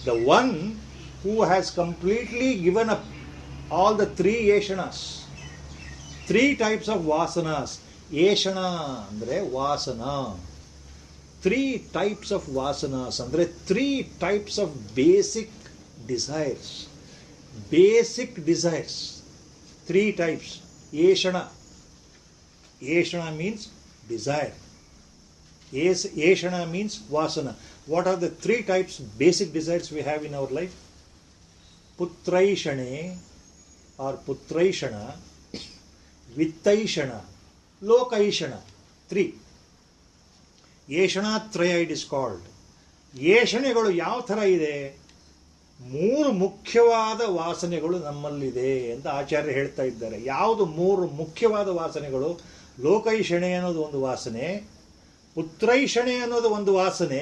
the one who has completely given up all the three yeshanas, three types of vasanas. Yeshana andre vasana. Three types of vasanas andre three types of basic desires. Basic desires. Three types. Yeshana. Yeshana means desire. Yeshana means vasana. What are the three types basic desires we have in our life? Putraishane or putraishana, vittaishana, lokaishana. Three. Yeshana traya it is called. ಯೇಷಣೆಗಳು ಯಾವ ಥರ ಇದೆ? ಮೂರು ಮುಖ್ಯವಾದ ವಾಸನೆಗಳು ನಮ್ಮಲ್ಲಿದೆ ಅಂತ ಆಚಾರ್ಯ ಹೇಳ್ತಾ ಇದ್ದಾರೆ. ಯಾವುದು ಮೂರು ಮುಖ್ಯವಾದ ವಾಸನೆಗಳು? ಲೋಕೈಷಣೆ ಅನ್ನೋದು ಒಂದು ವಾಸನೆ, ಪುತ್ರೈಷಣೆ ಅನ್ನೋದು ಒಂದು ವಾಸನೆ,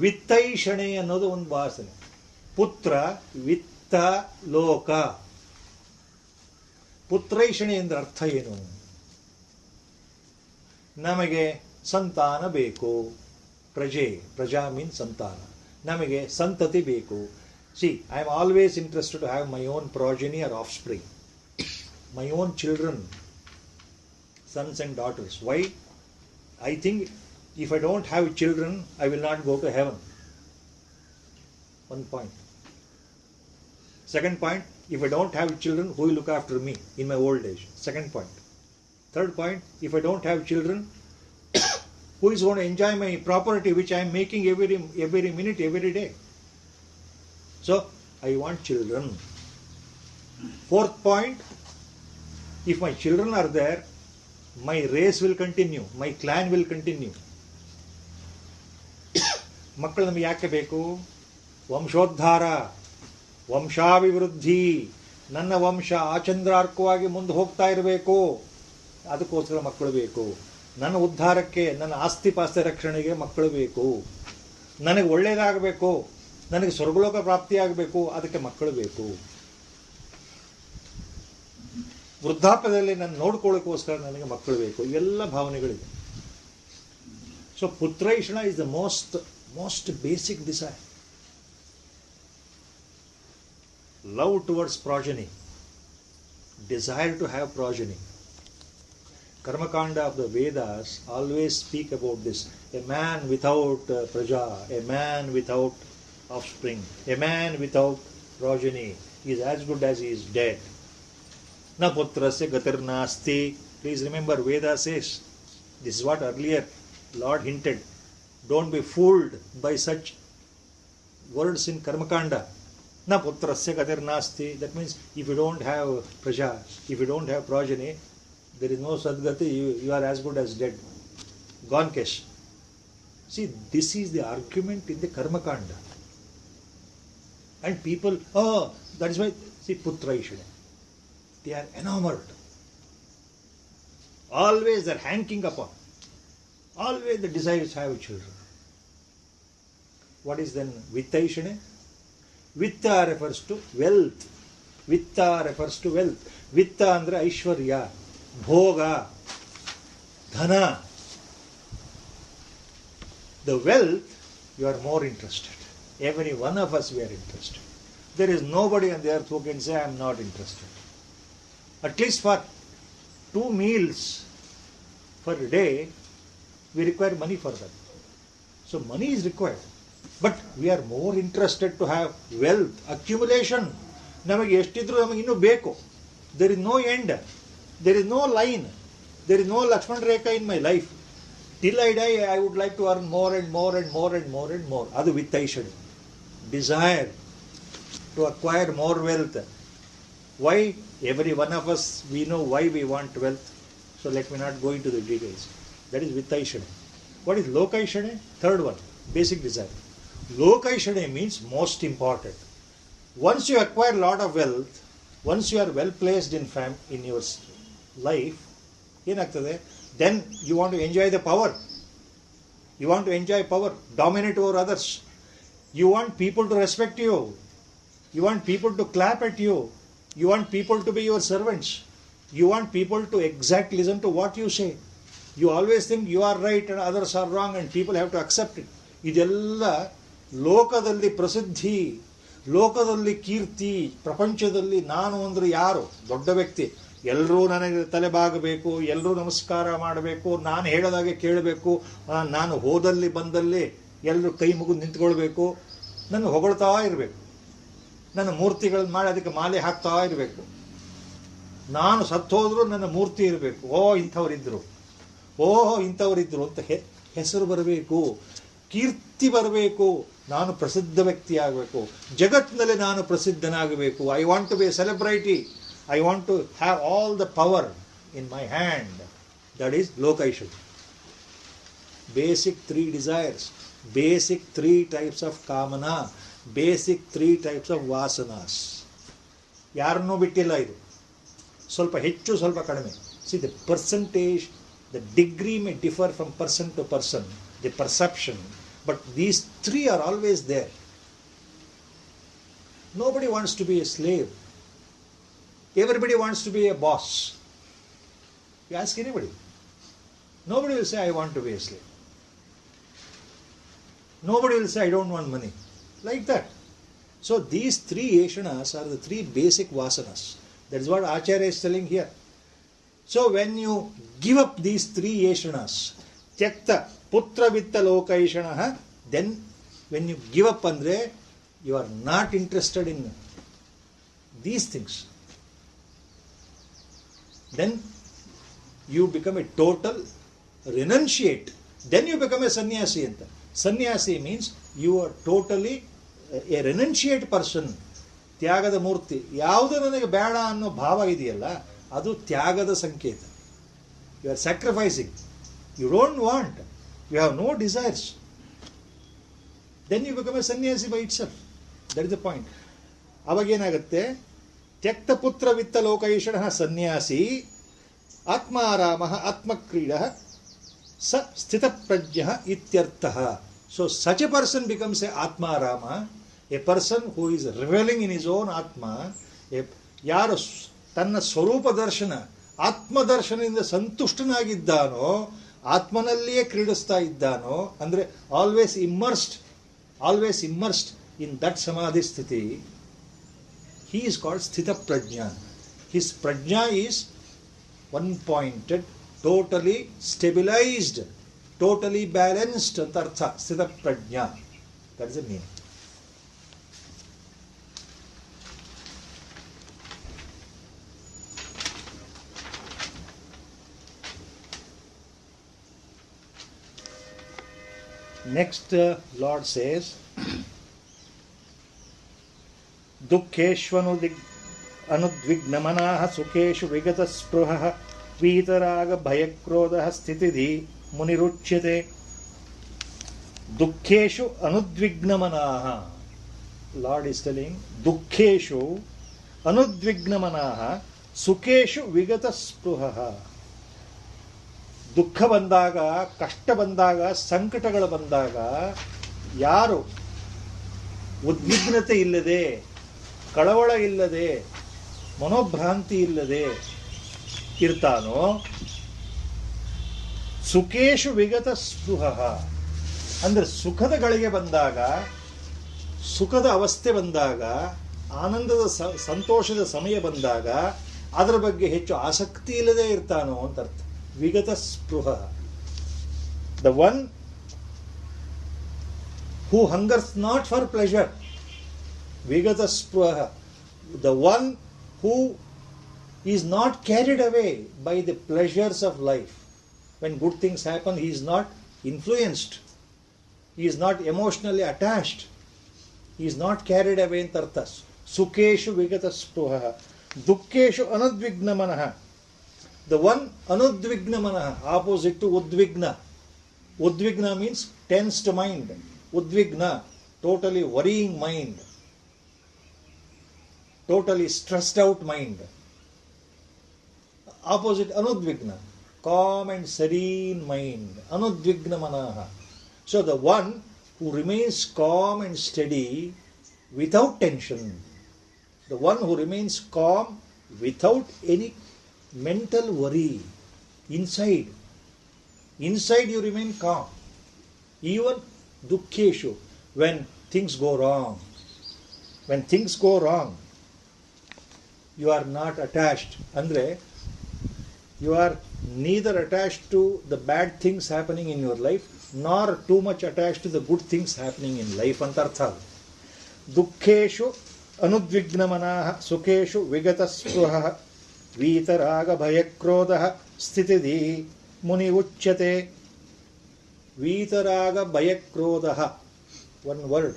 ವಿತ್ತೈಷಣೆ ಅನ್ನೋದು ಒಂದು ವಾಸನೆ. ಪುತ್ರ, ವಿತ್ತ, ಲೋಕ. ಪುತ್ರೈಷಣೆ ಎಂದ್ರೆ ಅರ್ಥ ಏನು? ನಮಗೆ ಸಂತಾನ ಬೇಕು. ಪ್ರಜಾ ಮೀನ್ಸ್ ಸಂತಾನ. ನಮಗೆ ಸಂತತಿ ಬೇಕು. See, I am always interested to have my own progeny or offspring, my own children, sons and daughters. Why? I think if I don't have children, I will not go to heaven. One point. Second point, if I don't have children, who will look after me in my old age? Second point. Third point, if I don't have children, who is going to enjoy my property which I am making every minute, every day? So, I want children. Fourth point, if my children are there, my race will continue, my clan will continue. ಮಕ್ಕಳು ನಮಗೆ ಯಾಕೆ ಬೇಕು? ವಂಶೋದ್ಧಾರ, ವಂಶಾಭಿವೃದ್ಧಿ. ನನ್ನ ವಂಶ ಆಚಂದ್ರಾರ್ಕವಾಗಿ ಮುಂದೆ ಹೋಗ್ತಾ ಇರಬೇಕು, ಅದಕ್ಕೋಸ್ಕರ ಮಕ್ಕಳು ಬೇಕು. ನನ್ನ ಉದ್ಧಾರಕ್ಕೆ, ನನ್ನ ಆಸ್ತಿ ಪಾಸ್ತಿ ರಕ್ಷಣೆಗೆ ಮಕ್ಕಳು ಬೇಕು. ನನಗೆ ಒಳ್ಳೆಯದಾಗಬೇಕು, ನನಗೆ ಸ್ವರ್ಗಲೋಕ ಪ್ರಾಪ್ತಿಯಾಗಬೇಕು, ಅದಕ್ಕೆ ಮಕ್ಕಳು ಬೇಕು. ವೃದ್ಧಾಪ್ಯದಲ್ಲಿ ನಾನು ನೋಡ್ಕೊಳ್ಳೋಕ್ಕೋಸ್ಕರ ನನಗೆ ಮಕ್ಕಳು ಬೇಕು. ಇವೆಲ್ಲ ಭಾವನೆಗಳಿದೆ. ಸೊ ಪುತ್ರೈಷಣ is the most basic desire. Love towards progeny, desire to have progeny. Karmakanda of the Vedas always speak about this. A man without praja, a man without offspring, a man without progeny is as good as he is dead. Na putrasya gatir nasti. Please remember, Veda says, this is what earlier Lord hinted. Don't be fooled by such words in Karmakanda. Na putrasya gatir nasti. That means if you don't have praja, if you don't have progeny, there is no sadgati, you are as good as dead. Gone case. See, this is the argument in the Karmakanda. And people, that is why, see, putra ishune. They are enamored. Always they are hanking upon. Always the desire to have children. What is then Vitta ishune? Vitta refers to wealth. Vitta refers to wealth. Vitta andre Aishwarya, Bhoga, Dhana. The wealth, you are more interested. Every one of us, we are interested. There is nobody on the earth who can say, I am not interested. At least for 2 meals per day, we require money for that. So money is required. But we are more interested to have wealth, accumulation. ನಮಗೆ ಎಷ್ಟಿದ್ರು ನಮಗೆ ಇನ್ನೂ ಬೇಕು. There is no end. There is no line. There is no Lakshman Rekha in my life. Till I die, I would like to earn more and more and more and more and more. ಅದು ವಿತ್ತೈಷಣೆ. Desire to acquire more wealth. Why? Every one of us, we know why we want wealth. So let me not go into the details. That is vittaishane. What is lokaishane? Third one, basic desire. Lokaishane means most important. Once you acquire a lot of wealth, once you are well placed in your life, ಏನಾಗ್ತದೆ? Then you want to enjoy the power. You want to enjoy power, dominate over others. You want people to respect you. You want people to clap at you. You want people to be your servants. You want people to exactly listen to what you say. You always think you are right and others are wrong and people have to accept it. ಇದೆಲ್ಲ ಲೋಕದಲ್ಲಿ ಪ್ರಸಿದ್ಧಿ, ಲೋಕದಲ್ಲಿ ಕೀರ್ತಿ, ಪ್ರಪಂಚದಲ್ಲಿ ನಾನು ಅಂದ್ರೆ ಯಾರು? ದೊಡ್ಡ ವ್ಯಕ್ತಿ. ಎಲ್ಲರೂ ನನಗೆ ತಲೆಬಾಗಬೇಕು, ಎಲ್ಲರೂ ನಮಸ್ಕಾರ ಮಾಡಬೇಕು, ನಾನು ಹೇಳೋದಾಗೆ ಕೇಳಬೇಕು, ನಾನು ಹೋದಲ್ಲಿ ಬಂದಲ್ಲಿ ಎಲ್ಲರೂ ಕೈ ಮುಗಿದು ನಿಂತ್ಕೊಳ್ಬೇಕು, ನನ್ನ ಹೊಗಳ್ತಾ ಇರಬೇಕು, ನನ್ನ ಮೂರ್ತಿಗಳನ್ನ ಮಾಡಿ ಅದಕ್ಕೆ ಮಾಲೆ ಹಾಕ್ತಾ ಇರಬೇಕು, ನಾನು ಸತ್ತೋದ್ರೂ ನನ್ನ ಮೂರ್ತಿ ಇರಬೇಕು, ಇಂಥವರಿದ್ರು, ಇಂಥವರಿದ್ರು ಅಂತ ಹೆಸರು ಬರಬೇಕು, ಕೀರ್ತಿ ಬರಬೇಕು, ನಾನು ಪ್ರಸಿದ್ಧ ವ್ಯಕ್ತಿ ಆಗಬೇಕು, ಜಗತ್ತಿನಲ್ಲಿ ನಾನು ಪ್ರಸಿದ್ಧನಾಗಬೇಕು. I want to be a celebrity. I want to have all the power in my hand. That is lokaishana. Basic 3 desires, basic 3 types of kamana, basic 3 types of vasanas. ಯಾರನ್ನೂ ಬಿಟ್ಟಿಲ್ಲ ಇದು. ಸ್ವಲ್ಪ ಹೆಚ್ಚು ಸ್ವಲ್ಪ ಕಡಿಮೆ. See, the percentage, the degree may differ from person to person, the perception, but these 3 are always there. Nobody wants to be a slave. Everybody wants to be a boss. You ask anybody. Nobody will say, I want to be a slave. Nobody will say, I don't want money. Like that. So these 3 yeshanas are the 3 basic vasanas. That is what Acharya is telling here. So when you give up these 3 yeshanas, tyakta, putra vitta lokaishanaha, then when you give up andre, you are not interested in these things. Then you become a total renunciate. Then you become a sannyasi. Sannyasi means you are totally a renunciate person. ತ್ಯಾಗದ ಮೂರ್ತಿ. ಯಾವುದು ನನಗೆ ಬೇಡ ಅನ್ನೋ ಭಾವ ಇದೆಯಲ್ಲ, ಅದು ತ್ಯಾಗದ ಸಂಕೇತ. You are sacrificing. You don't want. You have no desires. Then you become a sannyasi by itself. That is the point. ಅವಾಗೇನಾಗುತ್ತೆ? ತ್ಯಕ್ತಪುತ್ರ ವಿತ್ತ ಲೋಕೈಷಣ ಸನ್ಯಾಸಿ ಆತ್ಮಾರಾಮ ಆತ್ಮಕ್ರೀಡ ಸ ಸ್ಥಿತಪ್ರಜ್ಞ ಇತ್ಯರ್ಥಃ. So such a person becomes a atmarama, a person who is revelling in his own atma. ಯಾರು ತನ್ನ ಸ್ವರೂಪ ದರ್ಶನ, ಆತ್ಮದರ್ಶನದಿಂದ ಸಂತುಷ್ಟನಾಗಿದ್ದಾನೋ, ಆತ್ಮನಲ್ಲಿಯೇ ಕ್ರೀಡಿಸ್ತಾ ಇದ್ದಾನೋ, ಅಂದರೆ ಆಲ್ವೇಸ್ ಇಮ್ಮರ್ಸ್ಡ್ ಇನ್ ದಟ್ ಸಮಾಧಿ ಸ್ಥಿತಿ, he is called Sthita Prajna. His prajna is one-pointed, totally stabilised, totally balanced ಅಂತ ಅರ್ಥ. ಸ್ಥಿತಪ್ರಜ್ಞ, that is the meaning. Next, Lord says, ದುಃಖೇಶ್ವನು ಅನುದ್ವಿಗ್ನಮನಾಃ ಸುಖೇಶು ವಿಗತಸ್ಪೃಹಃ ವೀತರಾಗ ಭಯಕ್ರೋಧಃ ಸ್ಥಿತಿಧಿ ಮುನಿರುಚ್ಯತೆ. ದುಃಖೇಶು ಅನುದ್ವಿಗ್ನಮನಾಃ, ಲಾರ್ಡ್ ಇಸ್ ಟೆಲಿಂಗ್, ದುಃಖೇಶು ಅನುದ್ವಿಗ್ನಮನಾಃ ಸುಖೇಶು ವಿಗತಸ್ಪೃಹಃ. ದುಃಖ ಬಂದಾಗ, ಕಷ್ಟ ಬಂದಾಗ, ಸಂಕಟಗಳು ಬಂದಾಗ ಯಾರು ಉದ್ವಿಗ್ನತೆ ಇಲ್ಲದೆ, ಕಳವಳ ಇಲ್ಲದೆ, ಮನೋಭ್ರಾಂತಿ ಇಲ್ಲದೆ ಇರ್ತಾನೋ, ಸುಖೇಶು ವಿಗತ ಸ್ಪೃಹ ಅಂದರೆ ಸುಖದ ಗಳಿಗೆ ಬಂದಾಗ, ಸುಖದ ಅವಸ್ಥೆ ಬಂದಾಗ, ಆನಂದದ ಸಂತೋಷದ ಸಮಯ ಬಂದಾಗ ಅದರ ಬಗ್ಗೆ ಹೆಚ್ಚು ಆಸಕ್ತಿ ಇಲ್ಲದೆ ಇರ್ತಾನೋ ಅಂತ ಅರ್ಥ. ವಿಗತ ಸ್ಪೃಹ, the one who hungers not for pleasure. Vigata spruha, the one who is not carried away by the pleasures of life. When good things happen, he is not influenced. He is not emotionally attached. He is not carried away in tarthas. Sukheshu vigata spruha. Dukkeshu anudvignamanaha. The one anudvignamanaha, opposite to udvigna. Udvigna means tensed mind. Udvigna, totally worrying mind, totally stressed out mind. Opposite anudvigna, calm and serene mind. Anudvigna manaha. So the one who remains calm and steady without tension, the one who remains calm without any mental worry inside you remain calm. Even dukkeshu, when things go wrong, you are not attached. Andre, you are neither attached to the bad things happening in your life nor too much attached to the good things happening in life antartha. Dukkeshu anudvignamanaha sukheshu vigata spruha vítaraga bhayakrodha stitidhi muni uchyate. Vítaraga bhayakrodha, one word.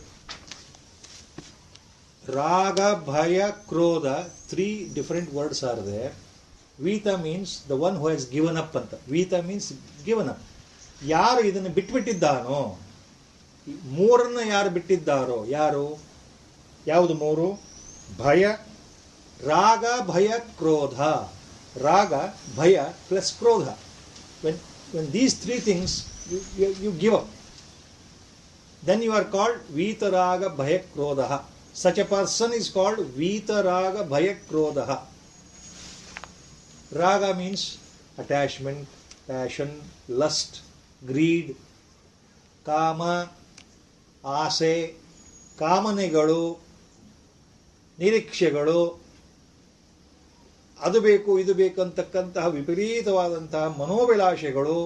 Raga, bhaya, krodha, three different words are there. Vita means the one who has given up anta. Vita means given up. ಯಾರು ಇದನ್ನು ಬಿಟ್ಬಿಟ್ಟಿದ್ದಾನೋ, ಮೂರನ್ನ ಯಾರು ಬಿಟ್ಟಿದ್ದಾರೋ, ಯಾರು, ಯಾವುದು ಮೂರು? ಭಯ, ರಾಗ, ಭಯ, ಕ್ರೋಧ. ರಾಗ, ಭಯ ಪ್ಲಸ್ ಕ್ರೋಧ. When these three things you give up, then you are called Vitaraga Bhayakrodha. Such a person is called Vitaraga Bhayakrodha. Raga means attachment, passion, lust, greed, kama, ase, ಕಾಮನೆಗಳು, ನಿರೀಕ್ಷೆಗಳು, ಅದು ಬೇಕು ಇದು ಬೇಕಂತಕ್ಕಂತಹ ವಿಪರೀತವಾದಂತಹ ಮನೋಭಿಲಾಷೆಗಳು,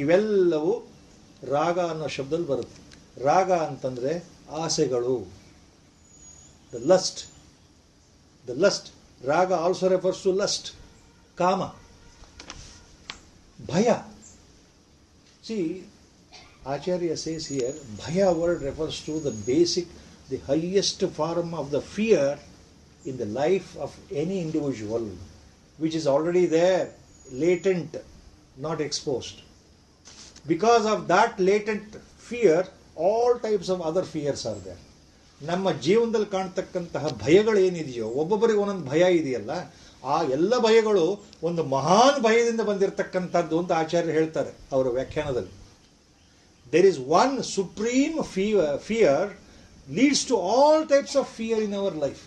ಇವೆಲ್ಲವೂ ರಾಗ ಅನ್ನೋ ಶಬ್ದದಲ್ಲಿ ಬರುತ್ತೆ. ರಾಗ ಅಂತಂದರೆ ಆಸೆಗಳು, ದ ಲಸ್ಟ್. ರಾಗ ಆಲ್ಸೋ ರೆಫರ್ಸ್ ಟು ಲಸ್ಟ್, ಕಾಮ. ಭಯ, C Acharya says here, bhaya word refers to the basic, the highest form of the fear in the life of any individual, which is already there, latent, not exposed. Because of that latent fear, all types of other fears are there. ನಮ್ಮ ಜೀವನದಲ್ಲಿ ಕಾಣ್ತಕ್ಕಂತಹ ಭಯಗಳೇನಿದೆಯೋ, ಒಬ್ಬೊಬ್ಬರಿಗೆ ಒಂದೊಂದು ಭಯ ಇದೆಯಲ್ಲ, ಆ ಎಲ್ಲ ಭಯಗಳು ಒಂದು ಮಹಾನ್ ಭಯದಿಂದ ಬಂದಿರತಕ್ಕಂಥದ್ದು ಅಂತ ಆಚಾರ್ಯರು ಹೇಳ್ತಾರೆ ಅವರ ವ್ಯಾಖ್ಯಾನದಲ್ಲಿ. There is one supreme fear leads to all types of fear in our life.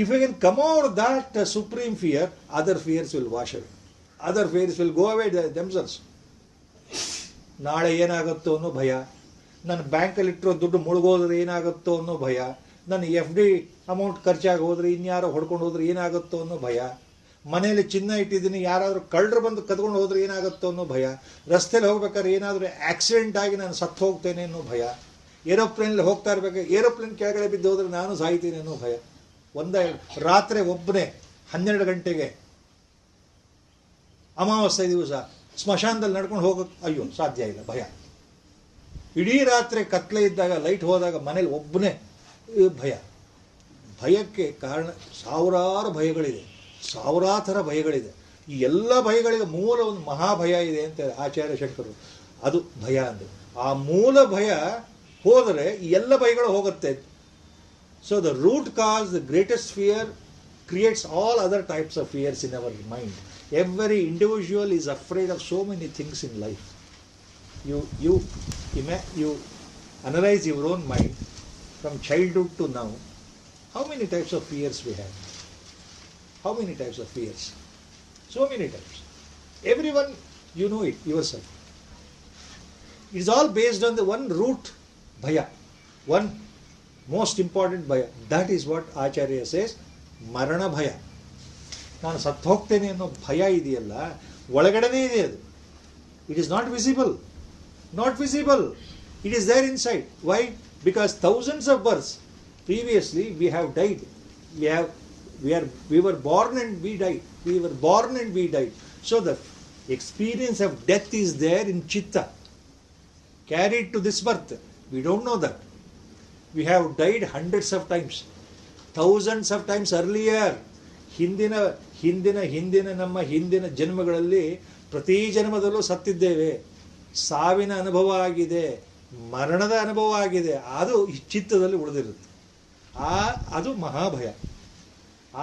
If we can come over that supreme fear, other fears will wash away. Other fears will go away themselves. ನಾಳೆ ಏನಾಗುತ್ತೋ ಅನ್ನೋ ಭಯ, ನನ್ನ ಬ್ಯಾಂಕಲ್ಲಿಟ್ಟಿರೋ ದುಡ್ಡು ಮುಳುಗೋದ್ರೆ ಏನಾಗುತ್ತೋ ಅನ್ನೋ ಭಯ, ನನ್ನ FD ಅಮೌಂಟ್ ಖರ್ಚಾಗಿ ಹೋದ್ರೆ, ಇನ್ಯಾರೋ ಹೊಡ್ಕೊಂಡು ಹೋದ್ರೆ ಏನಾಗುತ್ತೋ ಅನ್ನೋ ಭಯ, ಮನೆಯಲ್ಲಿ ಚಿನ್ನ ಇಟ್ಟಿದ್ದೀನಿ, ಯಾರಾದರೂ ಕಳ್ಳರು ಬಂದು ಕದ್ಕೊಂಡು ಹೋದ್ರೆ ಏನಾಗುತ್ತೋ ಅನ್ನೋ ಭಯ. ರಸ್ತೆಯಲ್ಲಿ ಹೋಗ್ಬೇಕಾದ್ರೆ ಏನಾದರೂ ಆಕ್ಸಿಡೆಂಟ್ ಆಗಿ ನಾನು ಸತ್ತು ಹೋಗ್ತೇನೆ ಅನ್ನೋ ಭಯ. ಏರೋಪ್ಲೇನಲ್ಲಿ ಹೋಗ್ತಾ ಇರಬೇಕು, ಏರೋಪ್ಲೇನ್ ಕೆಳಗಡೆ ಬಿದ್ದು ಹೋದ್ರೆ ನಾನು ಸಾಯ್ತೀನಿ ಅನ್ನೋ ಭಯ. ರಾತ್ರಿ ಒಬ್ಬನೇ 12 ಗಂಟೆಗೆ ಅಮಾವಾಸ್ಯೆ ದಿವಸ ಸ್ಮಶಾನದಲ್ಲಿ ನಡ್ಕೊಂಡು ಹೋಗೋಕ್ಕೆ ಅಯ್ಯೋ ಸಾಧ್ಯ ಇಲ್ಲ, ಭಯ. ಇಡೀ ರಾತ್ರಿ ಕತ್ಲೆ ಇದ್ದಾಗ ಲೈಟ್ ಹೋದಾಗ ಮನೇಲಿ ಒಬ್ಬನೇ ಭಯ. ಭಯಕ್ಕೆ ಕಾರಣ ಸಾವಿರಾರು ಭಯಗಳಿದೆ, ಸಾವಿರಾರು ಥರ ಭಯಗಳಿದೆ. ಈ ಎಲ್ಲ ಭಯಗಳಿಗೆ ಮೂಲ ಒಂದು ಮಹಾಭಯ ಇದೆ ಅಂತ ಆಚಾರ್ಯ ಶಂಕರರು. ಅದು ಭಯ ಅಂದರೆ ಆ ಮೂಲ ಭಯ ಹೋದರೆ ಈ ಎಲ್ಲ ಭಯಗಳು ಹೋಗುತ್ತೆ. So the root cause, the greatest fear creates all other types of fears in our mind. Every individual is afraid of so many things in life. You analyze your own mind from childhood to now. How many types of fears we have? How many types of fears? So many types. Everyone, you know it yourself. It is all based on the one root bhaya, one most important bhaya. That is what Acharya says, ಮರಣ ಭಯ. ನಾನು ಸತ್ತು ಹೋಗ್ತೇನೆ ಅನ್ನೋ ಭಯ ಇದೆಯಲ್ಲ, ಒಳಗಡೆನೇ ಇದೆ ಅದು. It is not visible, not visible. It is there inside. Why? Because thousands of births previously we have died. We were born and we died. We were born and we died. So the experience of death is there in chitta, carried to this birth. We don't know that. We have died hundreds of times, thousands of times earlier. ಹಿಂದಿನ ನಮ್ಮ ಹಿಂದಿನ ಜನ್ಮಗಳಲ್ಲಿ ಪ್ರತಿ ಜನ್ಮದಲ್ಲೂ ಸತ್ತಿದ್ದೇವೆ. ಸಾವಿನ ಅನುಭವ ಆಗಿದೆ, ಮರಣದ ಅನುಭವ ಆಗಿದೆ. ಅದು ಚಿತ್ತದಲ್ಲಿ ಉಳಿದಿರುತ್ತೆ. ಅದು ಮಹಾಭಯ.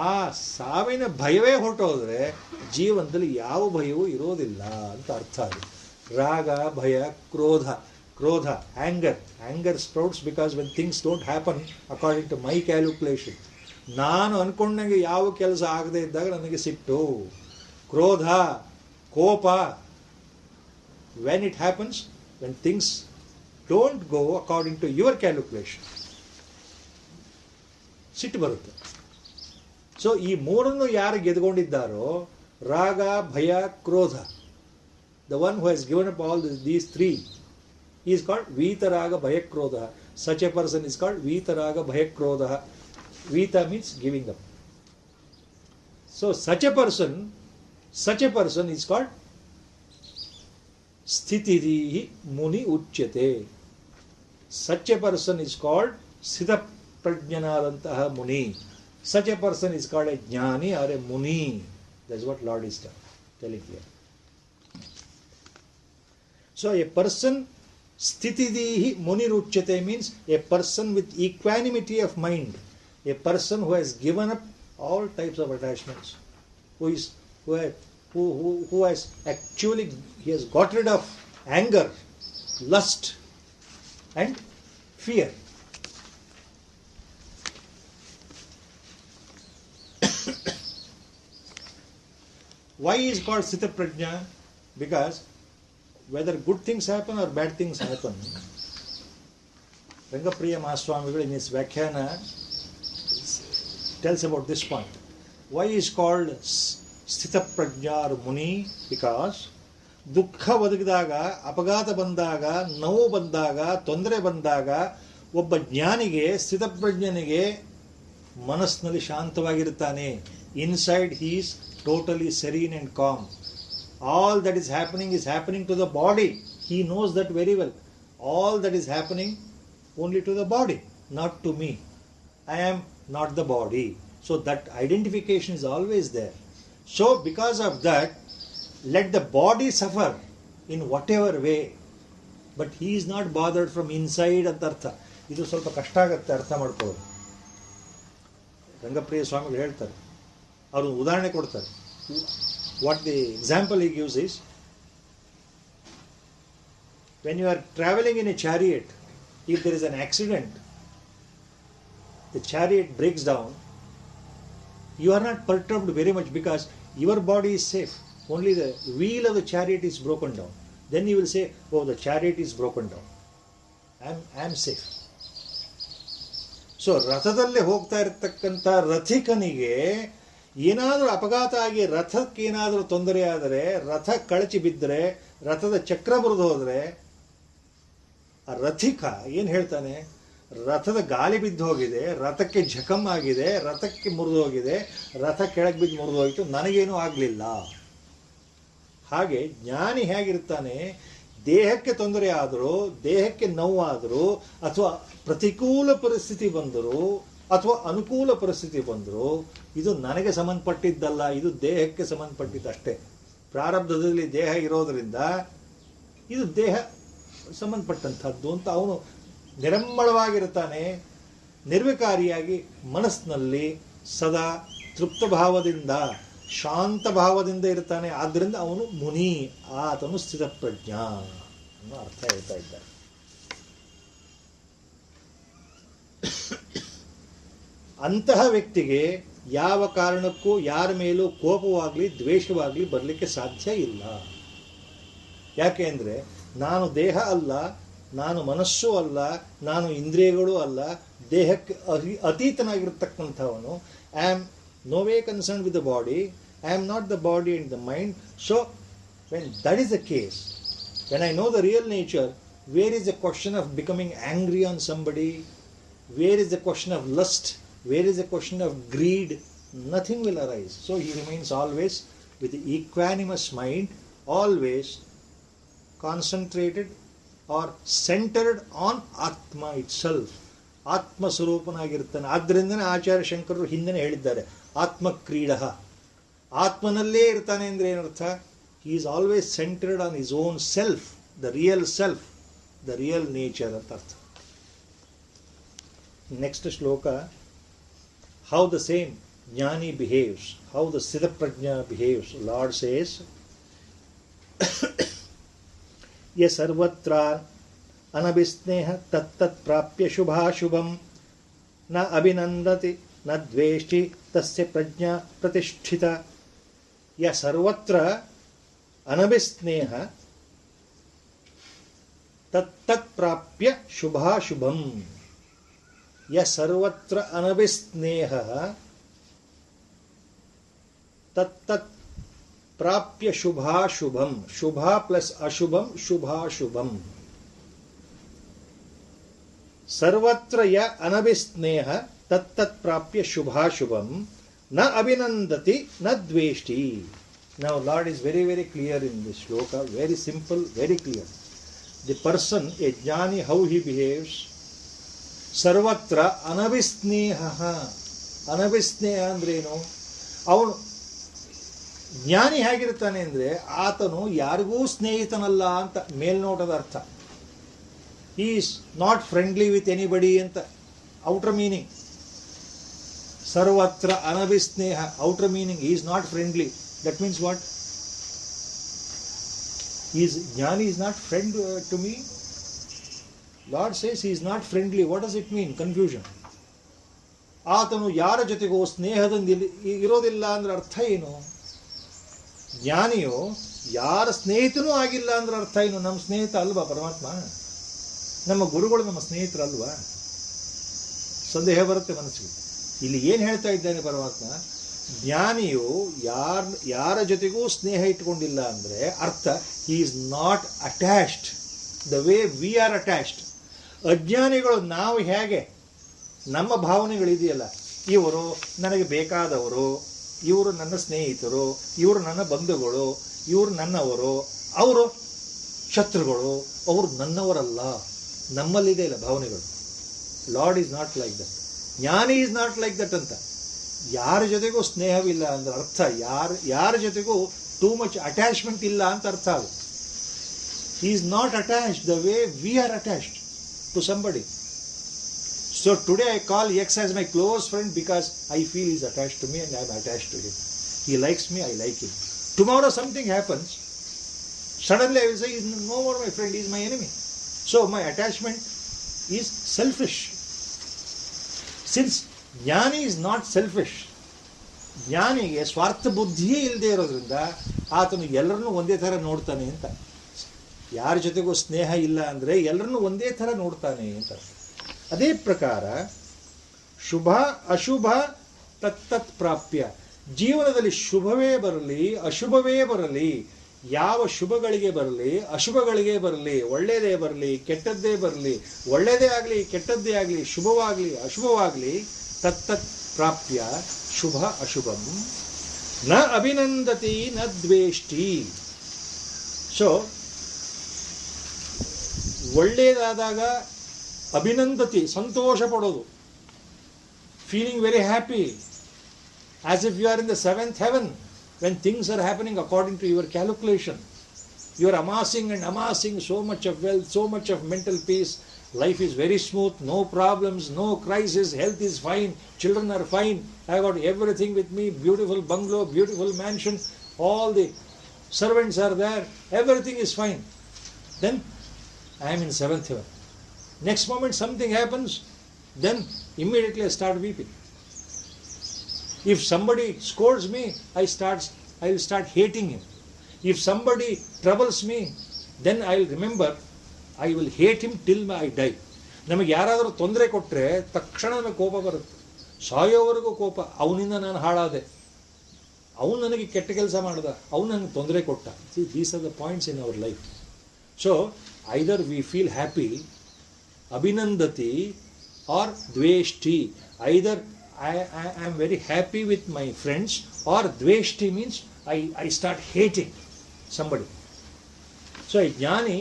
ಆ ಸಾವಿನ ಭಯವೇ ಹೊರಟೋದ್ರೆ ಜೀವನದಲ್ಲಿ ಯಾವ ಭಯವೂ ಇರೋದಿಲ್ಲ ಅಂತ ಅರ್ಥ. ಅದು ರಾಗ, ಭಯ, ಕ್ರೋಧ, anger sprouts because when things don't happen according to my calculation. ನಾನು ಅನ್ಕೊಂಡಂಗೆ ಯಾವ ಕೆಲಸ ಆಗದೆ ಇದ್ದಾಗ ನನಗೆ ಸಿಟ್ಟು, ಕ್ರೋಧ, ಕೋಪ. When it happens, when things don't go according to your calculation, ಸಿಟ್ಟು ಬರುತ್ತೆ. ಸೊ ಈ ಮೂರನ್ನು ಯಾರು ಗೆದ್ಕೊಂಡಿದ್ದಾರೋ, ರಾಗ, ಭಯ, ಕ್ರೋಧ, the one who has given up all these three is called ವೀತರಾಗ ಭಯಕ್ರೋಧ. Such a person is called ವೀತರಾಗ ಭಯಕ್ರೋಧ. Vita means giving up. So such a person is called Sthitidihi Muni Uchyate. Such a person is called Siddha Prajnanadantaha Muni. Such a person is called a Jnani or a Muni. That's what Lord is telling here. So a person, Sthitidihi Muni Uchyate means a person with equanimity of mind. A person who has given up all types of attachments, who has actually, he has got rid of anger, lust and fear. Why is called Sthita Prajna? Because whether good things happen or bad things happen, Rangapriya Mahaswamigal in his Vyakhana tells about this point. Why is called Sthita Prajna or Muni? Because ದುಃಖ ಒದಗಿದಾಗ, ಅಪಘಾತ ಬಂದಾಗ, ನೋವು ಬಂದಾಗ, ತೊಂದರೆ ಬಂದಾಗ ಒಬ್ಬ ಜ್ಞಾನಿಗೆ, ಸ್ಥಿತಪ್ರಜ್ಞನಿಗೆ ಮನಸ್ಸಿನಲ್ಲಿ ಶಾಂತವಾಗಿರುತ್ತಾನೆ. Inside he is totally serene and calm. All that is happening to the body. He knows that very well. All that is happening only to the body, not to me. I am not the body. So that identification is always there. So because of that, let the body suffer in whatever way, but he is not bothered from inside ಅಂತ ಅರ್ಥ. ಇದು ಸ್ವಲ್ಪ ಕಷ್ಟ ಆಗುತ್ತೆ ಅರ್ಥ ಮಾಡ್ಕೊಳ್ಳೋದು. ರಂಗಪ್ರಿಯ ಸ್ವಾಮಿಗಳು ಹೇಳ್ತಾರೆ, ಅವರು ಉದಾಹರಣೆ ಕೊಡ್ತಾರೆ. What the example he gives is, when you are traveling in a chariot, if there is an accident, the chariot breaks down, you are not perturbed very much because your body is safe. Only the wheel of the chariot is broken down. Then you will say, oh, the chariot is broken down. I am safe. So ರಥದಲ್ಲಿ ಹೋಗ್ತಾ ಇರತಕ್ಕಂಥ ರಥಿಕನಿಗೆ ಏನಾದರೂ ಅಪಘಾತ ಆಗಿ ರಥಕ್ಕೇನಾದರೂ ತೊಂದರೆ ಆದರೆ, ರಥ ಕಳಚಿ ಬಿದ್ದರೆ, ರಥದ ಚಕ್ರ ಮುರಿದು ಹೋದರೆ, ಆ ರಥಿಕ ಏನು ಹೇಳ್ತಾನೆ? ರಥದ ಗಾಲಿ ಬಿದ್ದು ಹೋಗಿದೆ, ರಥಕ್ಕೆ ಜಖಮ್ ಆಗಿದೆ, ರಥಕ್ಕೆ ಮುರಿದು ಹೋಗಿದೆ, ರಥ ಕೆಳಗೆ ಬಿದ್ದು ಮುರಿದು ಹೋಯಿತು, ನನಗೇನೂ ಆಗಲಿಲ್ಲ. ಹಾಗೆ ಜ್ಞಾನಿ ಹೇಗಿರ್ತಾನೆ? ದೇಹಕ್ಕೆ ತೊಂದರೆ ಆದರೂ, ದೇಹಕ್ಕೆ ನೋವಾದರೂ, ಅಥವಾ ಪ್ರತಿಕೂಲ ಪರಿಸ್ಥಿತಿ ಬಂದರೂ, ಅಥವಾ ಅನುಕೂಲ ಪರಿಸ್ಥಿತಿ ಬಂದರೂ, ಇದು ನನಗೆ ಸಂಬಂಧಪಟ್ಟಿದ್ದಲ್ಲ, ಇದು ದೇಹಕ್ಕೆ ಸಂಬಂಧಪಟ್ಟಿದ್ದಷ್ಟೇ. ಪ್ರಾರಬ್ಧದಲ್ಲಿ ದೇಹ ಇರೋದರಿಂದ ಇದು ದೇಹ ಸಂಬಂಧಪಟ್ಟಂಥದ್ದು ಅಂತ ಅವನು ನಿರಮ್ಮಳವಾಗಿರ್ತಾನೆ. ನಿರ್ವಿಕಾರಿಯಾಗಿ ಮನಸ್ಸಿನಲ್ಲಿ ಸದಾ ತೃಪ್ತ ಭಾವದಿಂದ, ಶಾಂತ ಭಾವದಿಂದ ಇರ್ತಾನೆ. ಆದ್ದರಿಂದ ಅವನು ಮುನಿ, ಆತನು ಸ್ಥಿತಪ್ರಜ್ಞ ಅನ್ನೋ ಅರ್ಥ ಹೇಳ್ತಾ ಇದ್ದಾರೆ. ಅಂತಹ ವ್ಯಕ್ತಿಗೆ ಯಾವ ಕಾರಣಕ್ಕೂ ಯಾರ ಮೇಲೂ ಕೋಪವಾಗಲಿ ದ್ವೇಷವಾಗಲಿ ಬರಲಿಕ್ಕೆ ಸಾಧ್ಯ ಇಲ್ಲ. ಯಾಕೆ ಅಂದರೆ ನಾನು ದೇಹ ಅಲ್ಲ, ನಾನು ಮನಸ್ಸು ಅಲ್ಲ, ನಾನು ಇಂದ್ರಿಯಗಳು ಅಲ್ಲ, ದೇಹಕ್ಕೆ ಅತೀತನಾಗಿರ್ತಕ್ಕಂಥವನು. I am no way concerned with the body, I am not the body and the mind. So when that is the case, when I know the real nature, where is the question of becoming angry on somebody? Where is the question of lust? Where is the question of greed? Nothing will arise. So he remains always with the equanimous mind, always concentrated or centered on Atma itself. ಆತ್ಮ ಸ್ವರೂಪನಾಗಿರ್ತಾನೆ. ಆದ್ದರಿಂದನೇ ಆಚಾರ್ಯ ಶಂಕರರು ಹಿಂದೆನೇ ಹೇಳಿದ್ದಾರೆ, ಆತ್ಮ ಕ್ರೀಡ. ಆತ್ಮನಲ್ಲೇ ಇರ್ತಾನೆ ಅಂದರೆ ಏನರ್ಥ? He is always centred on his own self, the real self, the real nature ಅಂತ ಅರ್ಥ. Next shloka, how the same jnani behaves, how the sthitaprajna behaves. Lord says, ಯ ಸರ್ವತ್ರ ಅನಭಿಸ್ನೇಹ ತತ್ತತ್ ಪ್ರಾಪ್ಯ ಶುಭಾಶುಭಂ ನ ಅಭಿನಂದತಿ ನ ದ್ವೇಷ್ಟಿ ತಸ್ಯ ಪ್ರಜ್ಞಾ ಪ್ರತಿಷ್ಠಿತ. ಯ ಸರ್ವತ್ರ ಅನಭಿಸ್ನೇಹ ತತ್ತತ್ ಪ್ರಾಪ್ಯ ಶುಭಾಶುಭಂ. ಯ ಸರ್ವತ್ರ ಅನಭಿಸ್ನೇಹ ತತ್ತತ್ ಪ್ರಾಪ್ಯ ಶುಭಾಶುಭಂ. ಶುಭ ಪ್ಲಸ್ ಅಶುಭಂ, ಶುಭಾಶುಭಂ. ಸರ್ವತ್ರ ಯ ಅನಭಿಸ್ನೇಹ ತತ್ತತ್ ಪ್ರಾಪ್ಯ ಶುಭಾಶುಭಂ ನ ಅಭಿನಂದತಿ ನ ದ್ವೇಷ್ಟಿ. Now Lord is very, very clear in this shloka, very simple, very clear. The person, a jnani, how he behaves, ಸರ್ವತ್ರ ಅನಭಿಸ್ನೇಹ. ಅನಭಿಸ್ನೇಹ ಅಂದ್ರೇನು? ಅವನು ಜ್ಞಾನಿ ಹೇಗಿರ್ತಾನೆ ಅಂದರೆ ಆತನು ಯಾರಿಗೂ ಸ್ನೇಹಿತನಲ್ಲ ಅಂತ ಮೇಲ್ನೋಟದ ಅರ್ಥ. He is not friendly with anybody ಅಂತ outer meaning. ಸರ್ವತ್ರ ಅನಭಿಸ್ನೇಹ, outer meaning, he is not friendly. That means what? Jnani is not friend to me. Lord says he is not friendly. What does it mean? Confusion. ಆತನು ಯಾರ ಜೊತೆಗೂ ಸ್ನೇಹದಿಂದ ಇರೋದಿಲ್ಲ ಅಂದ್ರೆ ಅರ್ಥ ಏನು? ಜ್ಞಾನಿಯು ಯಾರ ಸ್ನೇಹಿತನೂ ಆಗಿಲ್ಲ ಅಂದ್ರೆ ಅರ್ಥ ಏನು? ನಮ್ಮ ಸ್ನೇಹಿತ ಅಲ್ವಾ ಪರಮಾತ್ಮ? ನಮ್ಮ ಗುರುಗಳು ನಮ್ಮ ಸ್ನೇಹಿತರಲ್ವಾ? ಸಂದೇಹ ಬರುತ್ತೆ ಮನಸ್ಸಿಗೆ. ಇಲ್ಲಿ ಏನು ಹೇಳ್ತಾ ಇದ್ದಾನೆ ಪರಮಾತ್ಮ? ಜ್ಞಾನಿಯು ಯಾರ ಜೊತೆಗೂ ಸ್ನೇಹ ಇಟ್ಕೊಂಡಿಲ್ಲ ಅಂದರೆ ಅರ್ಥ he is not attached the way we are attached. ಅಜ್ಞಾನಿಗಳು ನಾವು ಹೇಗೆ ನಮ್ಮ ಭಾವನೆಗಳಿದೆಯಲ್ಲ, ಇವರು ನನಗೆ ಬೇಕಾದವರು, ಇವರು ನನ್ನ ಸ್ನೇಹಿತರು, ಇವರು ನನ್ನ ಬಂಧುಗಳು, ಇವರು ನನ್ನವರು, ಅವರು ಶತ್ರುಗಳು, ಅವರು ನನ್ನವರಲ್ಲ, ನಮ್ಮಲ್ಲಿದೆ ಇಲ್ಲ ಭಾವನೆಗಳು. Lord is not like that. ಜ್ಞಾನಿ ಈಸ್ ನಾಟ್ ಲೈಕ್ ದಟ್ ಅಂತ. ಯಾರ ಜೊತೆಗೂ ಸ್ನೇಹವಿಲ್ಲ ಅಂದ್ರೆ ಅರ್ಥ ಯಾರ ಜೊತೆಗೂ ಟೂ ಮಚ್ ಅಟ್ಯಾಚ್ಮೆಂಟ್ ಇಲ್ಲ ಅಂತ ಅರ್ಥ ಅದು. He is not attached the way we are attached to somebody. So today I call X as my close friend because I feel he is attached to me and I am attached to him. He likes me, I like him. Tomorrow something happens, suddenly I will say he is no more my friend, he is my enemy. So my attachment is selfish. Since Jnani is not selfish, ಜ್ಞಾನಿಗೆ ಸ್ವಾರ್ಥ ಬುದ್ಧಿಯೇ ಇಲ್ಲದೆ ಇರೋದ್ರಿಂದ ಆತನು ಎಲ್ಲರನ್ನೂ ಒಂದೇ ಥರ ನೋಡ್ತಾನೆ ಅಂತ. ಯಾರ ಜೊತೆಗೂ ಸ್ನೇಹ ಇಲ್ಲ ಅಂದರೆ ಎಲ್ಲರನ್ನೂ ಒಂದೇ ಥರ ನೋಡ್ತಾನೆ ಅಂತ. ಅದೇ ಪ್ರಕಾರ ಶುಭ ಅಶುಭ ತತ್ತತ್ ಪ್ರಾಪ್ಯ, ಜೀವನದಲ್ಲಿ ಶುಭವೇ ಬರಲಿ ಅಶುಭವೇ ಬರಲಿ, ಯಾವ ಶುಭಗಳಿಗೆ ಬರಲಿ ಅಶುಭಗಳಿಗೆ ಬರಲಿ, ಒಳ್ಳೆಯದೇ ಬರಲಿ ಕೆಟ್ಟದ್ದೇ ಬರಲಿ, ಒಳ್ಳೆಯದೇ ಆಗಲಿ ಕೆಟ್ಟದ್ದೇ ಆಗಲಿ, ಶುಭವಾಗಲಿ ಅಶುಭವಾಗಲಿ, ತತ್ತತ್ ಪ್ರಾಪ್ಯ ಶುಭ ಅಶುಭಂ ನ ಅಭಿನಂದತಿ ನ ದ್ವೇಷ್ಟಿ. ಸೊ ಒಳ್ಳೆಯದಾದಾಗ ಅಭಿನಂದತಿ, ಸಂತೋಷ ಪಡೋದು, feeling very happy, as if you are in the seventh heaven when things are happening according to your calculation. You are amassing and amassing so much of wealth, so much of mental peace. Life is very smooth, no problems, no crisis, health is fine, children are fine, I got everything with me, beautiful bungalow, beautiful mansion, all the servants are there, everything is fine. Then I am in seventh heaven. Next moment something happens, then immediately I start weeping. If somebody scolds me, I will start hating him. If somebody troubles me, then I will remember, I will hate him till I die. ನಮಗೆ ಯಾರಾದರೂ ತೊಂದರೆ ಕೊಟ್ಟರೆ ತಕ್ಷಣ ನಮಗೆ ಕೋಪ ಬರುತ್ತೆ, ಸಾಯೋವರೆಗೂ ಕೋಪ. ಅವನಿಂದ ನಾನು ಹಾಳಾದೆ, ಅವನು ನನಗೆ ಕೆಟ್ಟ ಕೆಲಸ ಮಾಡ್ದ, ಅವನು ನನಗೆ ತೊಂದರೆ ಕೊಟ್ಟ. See, these are the points in our life. So either we feel happy, ಅಭಿನಂದತಿ, ಆರ್ ದ್ವೇಷ್ಟಿ. Either I am very happy with my friends, or dveshti means I start hating somebody. So a jnani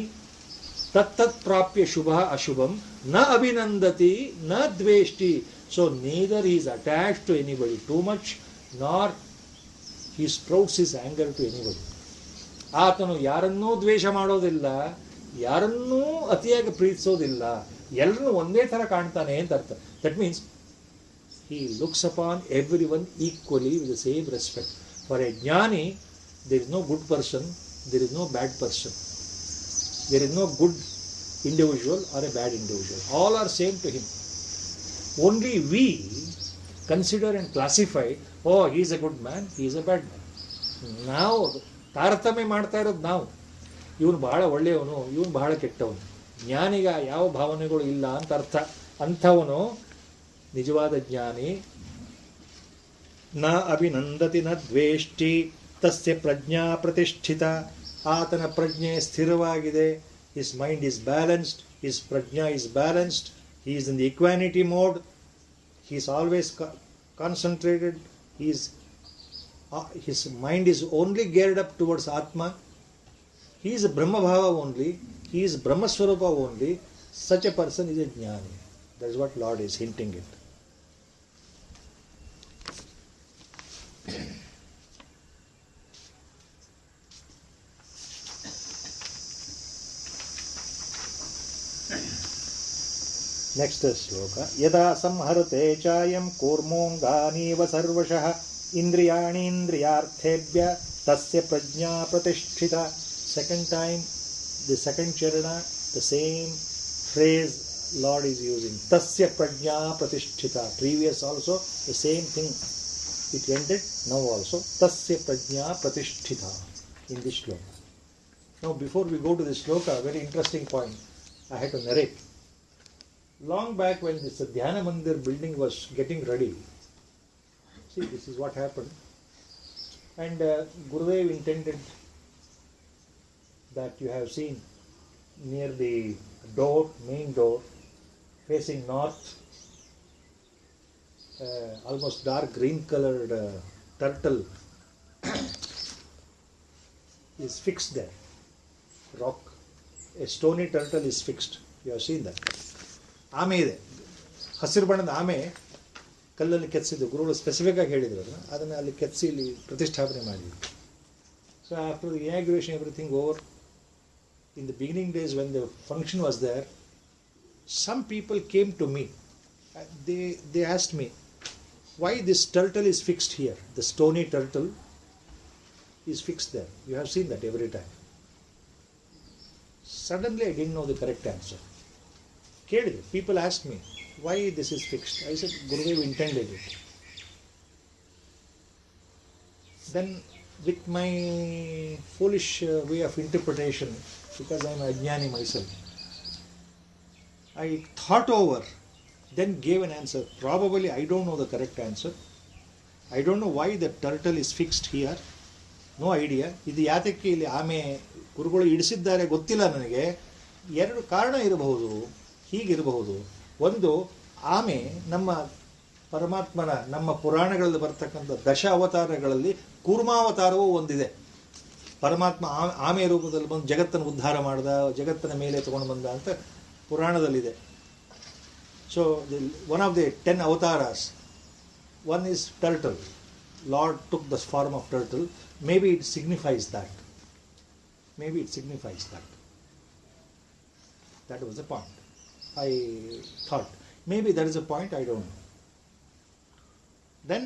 tat prapya shubha ashubham na abhinandati na dveshti. So neither he is attached to anybody too much, nor he sprouts his anger to anybody. ಆತನು ಯಾರನ್ನೂ ದ್ವೇಷ ಮಾಡೋದಿಲ್ಲ, ಯಾರನ್ನೂ ಅತಿಯಾಗಿ ಪ್ರೀತಿಸೋದಿಲ್ಲ, ಎಲ್ಲರನ್ನೂ ಒಂದೇ ಥರ ಕಾಣ್ತಾನೆ ಅಂತ ಅರ್ಥ. That means he looks upon everyone equally with the same respect. For a jnani, there is no good person, there is no bad person. There is no good individual or a bad individual. All are same to him. Only we consider and classify, oh, he is a good man, he is a bad man. ನಾವು ತಾರತಮ್ಯ ಮಾಡ್ತಾ ಇರೋದು ನಾವು. ಇವನು ಬಹಳ ಒಳ್ಳೆಯವನು, ಇವನು ಬಹಳ ಕೆಟ್ಟವನು. ಜ್ಞಾನಿಗ ಯಾವ ಭಾವನೆಗಳು ಇಲ್ಲ ಅಂತ ಅರ್ಥ. ಅಂಥವನು ನಿಜವಾದ ಜ್ಞಾನಿ. ನ ಅಭಿನಂದತಿ ನ ದ್ವೇಷ್ಟಿ ತಸ್ಯ ಪ್ರಜ್ಞಾ ಪ್ರತಿಷ್ಠಿತ. ಆತನ ಪ್ರಜ್ಞೆ ಸ್ಥಿರವಾಗಿದೆ. His mind is balanced, his prajna is balanced, he is in the equanimity mode, he is always concentrated, his mind is only geared up towards Atma. He is Brahma Bhava only, he is Brahma Swarupa only. Such a person is a jnani. That is what Lord is hinting at. Next sloka. Yada samharate chayam kurmonganiva sarvashah indriyani indriyarthebhya tasya prajna pratisthita. Second time, the second charana, the same phrase Lord is using. Tasya prajna pratisthita. Previous also the same thing. It ended, now also. Tasya prajna pratisthita in this sloka. Now before we go to this sloka, a very interesting point I had to narrate. Long back when this Dhyana Mandir building was getting ready, see, this is what happened. And Gurudev intended that you have seen near the door, main door, facing north, almost dark green colored turtle is fixed there. Rock, a stony turtle is fixed. You have seen that. ಆಮೆ ಇದೆ, ಹಸಿರು ಬಣ್ಣದ ಆಮೆ ಕಲ್ಲಲ್ಲಿ ಕೆತ್ತಿಸಿದ್ದು. ಗುರುಗಳು specific ಆಗಿ ಹೇಳಿದ್ರು ಅದನ್ನು ಅಲ್ಲಿ ಕೆತ್ತಿಸಿ ಇಲ್ಲಿ ಪ್ರತಿಷ್ಠಾಪನೆ ಮಾಡಿದ್ರು. So after the inauguration everything over, in the beginning days when the function was there, some people came to me. They asked me, why this turtle is fixed here? The stony turtle is fixed there. You have seen that every time. Suddenly I didn't know the correct answer. People asked me, why this is fixed? I said, Gurudev intended it. Then with my foolish way of interpretation, because I am a jnani myself, I thought over, then gave an answer. Probably I don't know the correct answer. I don't know why the turtle is fixed here. No idea. ಇದು ಯಾತಕ್ಕೆ ಇಲ್ಲಿ ಆಮೆ ಗುರುಗಳು ಇಡಿಸಿದ್ದಾರೆ ಗೊತ್ತಿಲ್ಲ ನನಗೆ. ಎರಡು ಕಾರಣ ಇರಬಹುದು, ಹೀಗಿರಬಹುದು. ಒಂದು, ಆಮೆ ನಮ್ಮ ಪರಮಾತ್ಮನ, ನಮ್ಮ ಪುರಾಣಗಳಲ್ಲಿ ಬರ್ತಕ್ಕಂಥ ದಶ ಅವತಾರಗಳಲ್ಲಿ ಕೂರ್ಮಾವತಾರವೂ ಒಂದಿದೆ. ಪರಮಾತ್ಮ ಆಮೆ ರೂಪದಲ್ಲಿ ಬಂದು ಜಗತ್ತನ್ನು ಉದ್ಧಾರ ಮಾಡ್ದ, ಜಗತ್ತನ ಮೇಲೆ ತಗೊಂಡು ಬಂದ ಅಂತ ಪುರಾಣದಲ್ಲಿದೆ. So one of the 10 avataras, one is turtle. Lord took the form of turtle. Maybe it signifies that. Maybe it signifies that. That was the point. I thought. Maybe that is a point, I don't know. Then,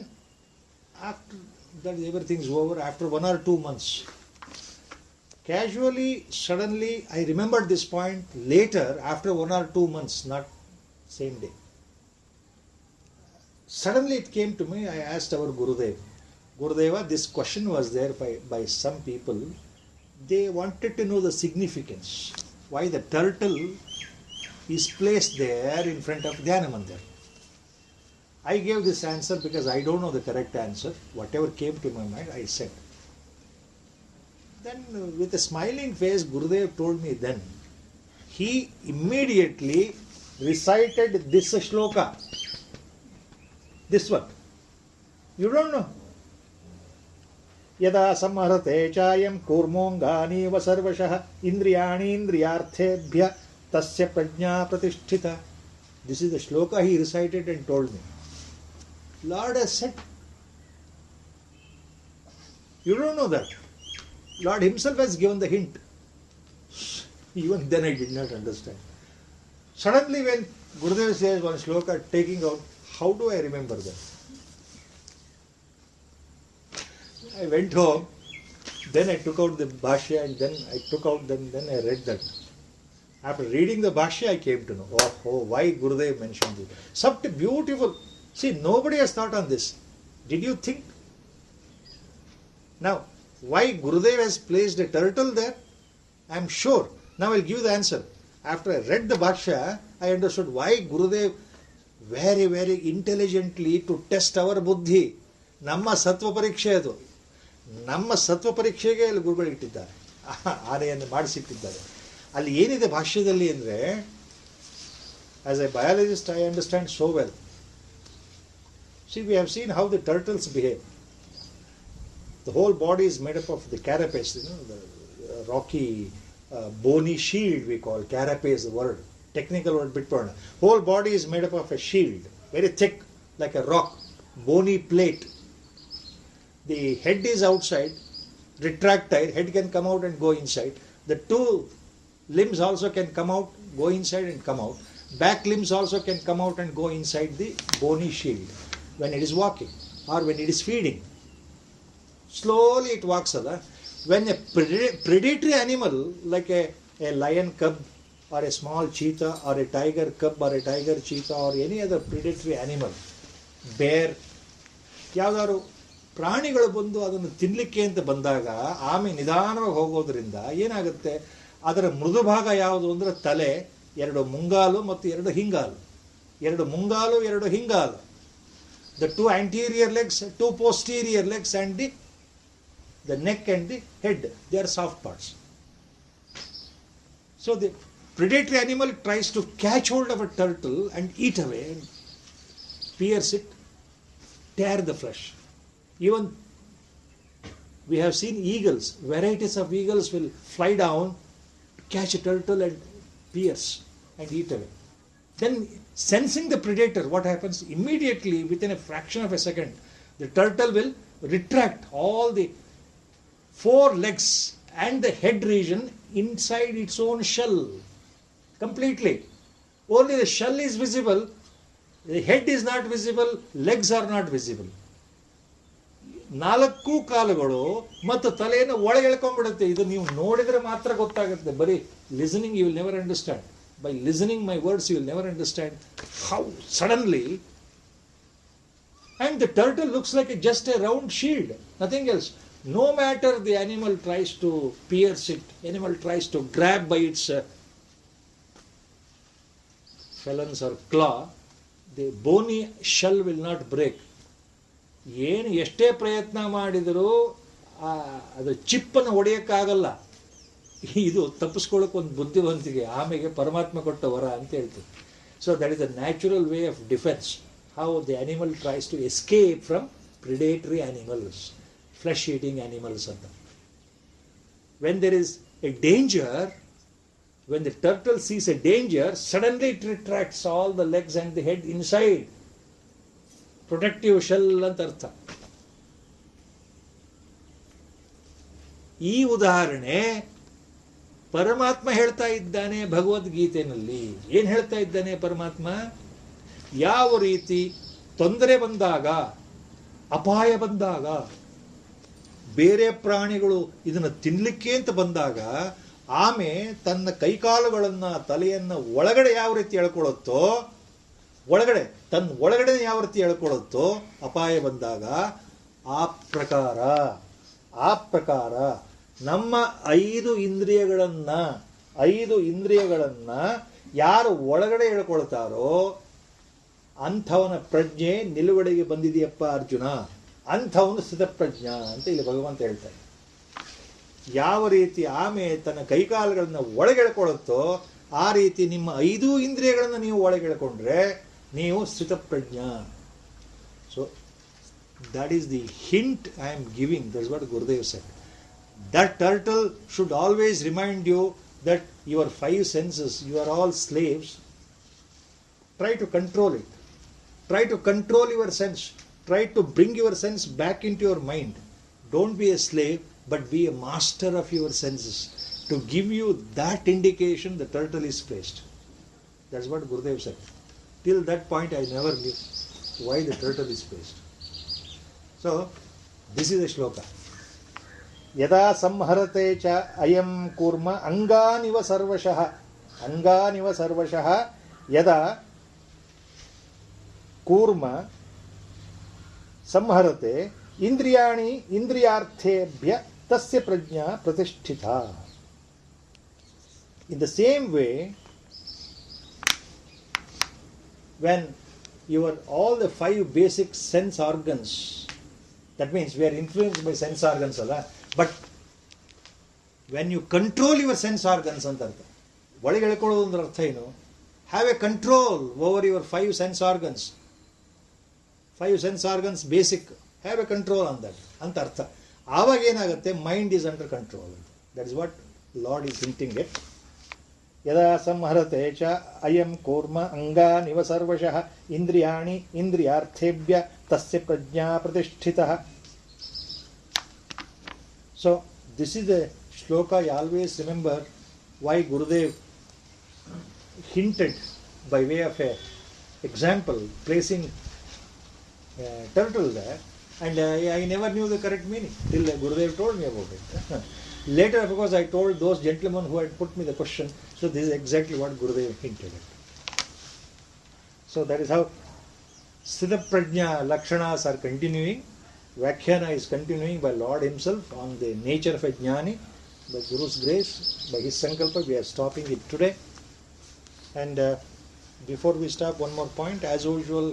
after that everything is over, after 1 or 2 months, casually, suddenly, I remembered this point later, after 1 or 2 months, not same day. Suddenly it came to me, I asked our Gurudeva, this question was there by some people. They wanted to know the significance. Why the turtle is placed there in front of Dhyana Mandir. I gave this answer because I don't know the correct answer. Whatever came to my mind, I said. Then with a smiling face, Gurudev told me then. He immediately recited this shloka. This one. You don't know. Yada samharate chayam kurmongani va sarvashah indriyani indriyarthebhya tasya prajna pratisthita. This is the shloka he recited and told me. Lord has said. You don't know that. Lord himself has given the hint. Even then I did not understand. Suddenly when Gurudev says one shloka taking out, how do I remember that? I went home, then I took out the Bhashya and then I read that. After reading the Bhashya, I came to know, why Gurudev mentioned it. Something beautiful. See, nobody has thought on this. Did you think? Now, why Gurudev has placed a turtle there? I am sure. Now I'll give the answer. After I read the Bhashya, I understood why Gurudev very, very intelligently to test our buddhi. ನಮ್ಮ ಸತ್ವ ಪರೀಕ್ಷೆ ಅದು. ನಮ್ಮ ಸತ್ವ ಪರೀಕ್ಷೆಗೆ ಅಲ್ಲಿ ಗುರುಗಳು ಇಟ್ಟಿದ್ದಾರೆ, ಆನೆಯನ್ನು ಮಾಡಿಸಿಟ್ಟಿದ್ದಾರೆ. ಅಲ್ಲಿ ಏನಿದೆ ಭಾಷ್ಯದಲ್ಲಿ ಅಂದರೆ, as A biologist I understand so well. See, we have seen how the turtles behave. The whole body is made up of the carapace, the rocky, bony shield we call. Carapace, the word. Technical word, bitpurna. Whole body is made up of a shield, very thick, like a rock, bony plate. The head is outside, retractile, head can come out and go inside. The 2 limbs also can come out, go inside and come out. Back limbs also can come out and go inside the bony shield when it is walking or when it is feeding. Slowly it walks. When a predatory animal like a lion cub or a small cheetah or a tiger cub or a tiger cheetah or any other predatory animal, bear, ಯಾವ್ದಾದ್ರು ಪ್ರಾಣಿಗಳು ಬಂದು ಅದನ್ನು ತಿನ್ನಲಿಕ್ಕೆ ಅಂತ ಬಂದಾಗ ಆಮೆ ನಿಧಾನವಾಗಿ ಹೋಗೋದ್ರಿಂದ ಏನಾಗುತ್ತೆ, ಅದರ ಮೃದು ಭಾಗ ಯಾವುದು ಅಂದರೆ ತಲೆ, 2 ಮುಂಗಾಲು ಮತ್ತು 2 ಹಿಂಗಾಲು. 2 ಮುಂಗಾಲು 2 ಹಿಂಗಾಲು. The 2 anterior legs, 2 posterior legs and the neck and the head, they are soft parts. So the predatory animal tries to catch hold of a turtle and eat away, and pierce it, tear the flesh. Even we have seen eagles, varieties of eagles will fly down, catch a turtle and pierce and eat away. Then sensing the predator, what happens? Immediately, within a fraction of a second, the turtle will retract all the 4 legs and the head region inside its own shell. Completely. Only the shell is visible, the head is not visible, legs are not visible. 4 ಕಾಲುಗಳು ಮತ್ತು ತಲೆಯನ್ನು ಒಳಗೆ ಎಳ್ಕೊಂಡ್ಬಿಡುತ್ತೆ. ಇದು ನೀವು ನೋಡಿದರೆ ಮಾತ್ರ ಗೊತ್ತಾಗುತ್ತೆ. ಬರೀ listening you will never understand. By listening my words you will never understand how suddenly. And the turtle looks like just a round shield, nothing else. No matter the animal tries to pierce it, animal tries to grab by its phalanx or claw, the bony shell will not break. ಏನು ಎಷ್ಟೇ ಪ್ರಯತ್ನ ಮಾಡಿದರೂ ಅದು ಚಿಪ್ಪನ್ನು ಹೊಡೆಯೋಕ್ಕಾಗಲ್ಲ. ಇದು ತಪ್ಪಿಸ್ಕೊಳ್ಳೋಕೆ ಒಂದು ಬುದ್ಧಿವಂತಿಕೆ, ಆಮೇಲೆ ಪರಮಾತ್ಮ ಕೊಟ್ಟ ವರ ಅಂತ ಹೇಳ್ತೀವಿ. So that is the natural way of defence, how the animal tries to escape from predatory animals, flesh eating animals ಅಂತ. When there is a danger, when the turtle sees a danger, suddenly it retracts all the legs and the head inside. Protective shell ಅಂತ ಅರ್ಥ. ಈ ಉದಾಹರಣೆ ಪರಮಾತ್ಮ ಹೇಳ್ತಾ ಇದ್ದಾನೆ ಭಗವದ್ಗೀತೆಯಲ್ಲಿ. ಏನು ಹೇಳ್ತಾ ಇದ್ದಾನೆ ಪರಮಾತ್ಮ? ಯಾವ ರೀತಿ ತೊಂದರೆ ಬಂದಾಗ, ಅಪಾಯ ಬಂದಾಗ, ಬೇರೆ ಪ್ರಾಣಿಗಳು ಇದನ್ನು ತಿನ್ನಲಿಕ್ಕೆ ಅಂತ ಬಂದಾಗ ಆಮೆ ತನ್ನ ಕೈಕಾಲುಗಳನ್ನು, ತಲೆಯನ್ನು ಒಳಗಡೆ ಯಾವ ರೀತಿ ಎಳ್ಕೊಳ್ಳುತ್ತೋ, ಒಳಗಡೆ ಯಾವ ರೀತಿ ಎಳ್ಕೊಳ್ಳುತ್ತೋ ಅಪಾಯ ಬಂದಾಗ, ಆ ಪ್ರಕಾರ ನಮ್ಮ 5 ಇಂದ್ರಿಯಗಳನ್ನು ಯಾರು ಒಳಗಡೆ ಎಳ್ಕೊಳ್ತಾರೋ ಅಂಥವನ ಪ್ರಜ್ಞೆ ನಿಲುಗಡೆಗೆ ಬಂದಿದೆಯಪ್ಪ ಅರ್ಜುನ, ಅಂಥವನು ಸ್ಥಿತಪ್ರಜ್ಞ ಅಂತ ಇಲ್ಲಿ ಭಗವಂತ ಹೇಳ್ತಾರೆ. ಯಾವ ರೀತಿ ಆಮೆ ತನ್ನ ಕೈಕಾಲುಗಳನ್ನು ಒಳಗೆಳ್ಕೊಳ್ಳುತ್ತೋ ಆ ರೀತಿ ನಿಮ್ಮ 5 ಇಂದ್ರಿಯಗಳನ್ನು ನೀವು ಒಳಗೆಳ್ಕೊಂಡ್ರೆ ನೀವು ಸ್ಥಿತಪ್ರಜ್ಞ. So that is the hint I am giving. That is what Gurudev said. That turtle should always remind you that your 5 senses, you are all slaves. Try to control it. Try to control your sense. Try to bring your sense back into your mind. Don't be a slave, but be a master of your senses. To give you that indication, the turtle is placed. That's what Gurudev said. Till that point, I never knew why the turtle is placed. So, this is the shloka. ಯದಾ ಸಂಹರತೆ ಚ ಅಯಂ ಕೂರ್ಮ ಅಂಗಾನಿವ ಸರ್ವಶಃ ಯದಾ ಕೂರ್ಮ ಸಂಹರತೆ ಇಂದ್ರಿಯಾಣಿ ಇಂದ್ರಿಯಾರ್ಥೇಭ್ಯ ತಸ್ಯ ಪ್ರಜ್ಞಾ ಪ್ರತಿಷ್ಠಿತಾ. In the same way, when all the 5 basic sense organs, that means we are influenced by sense organs alla, but when you control your sense organs ಅಂತ ಅರ್ಥ. ಒಳಗೆ ಎಳ್ಕೊಳ್ಳೋದು ಅಂದ್ರೆ ಅರ್ಥ ಏನು? Have a control over your 5 sense organs. 5 sense organs basic, have a control on that ಅಂತ ಅರ್ಥ. ಆವಾಗ ಏನಾಗುತ್ತೆ? Mind is under control. That is what Lord is hinting it. ಯದಾ ಸಂಹರತೆ ಚ ಅಯಂ ಕೂರ್ಮ ಅಂಗಾನಿವ ಸರ್ವಶಃ ಇಂದ್ರಿಯಾಣಿ ಇಂದ್ರಿಯಾರ್ಥೇಭ್ಯ ತಸ್ಯ ಪ್ರಜ್ಞಾ ಪ್ರತಿಷ್ಠಿತಃ. So, this is the shloka I always remember why Gurudev hinted by way of a example, placing turtle there, and I never knew the correct meaning till Gurudev told me about it. Later, of course, I told those gentlemen who had put me the question, so this is exactly what Gurudev hinted at. So that is how Siddhaprajna Lakshanas are continuing. Vyakhyana is continuing by Lord himself on the nature of a jnani. By Guru's grace, by his sankalpa, we are stopping it today. And before we stop, one more point. As usual,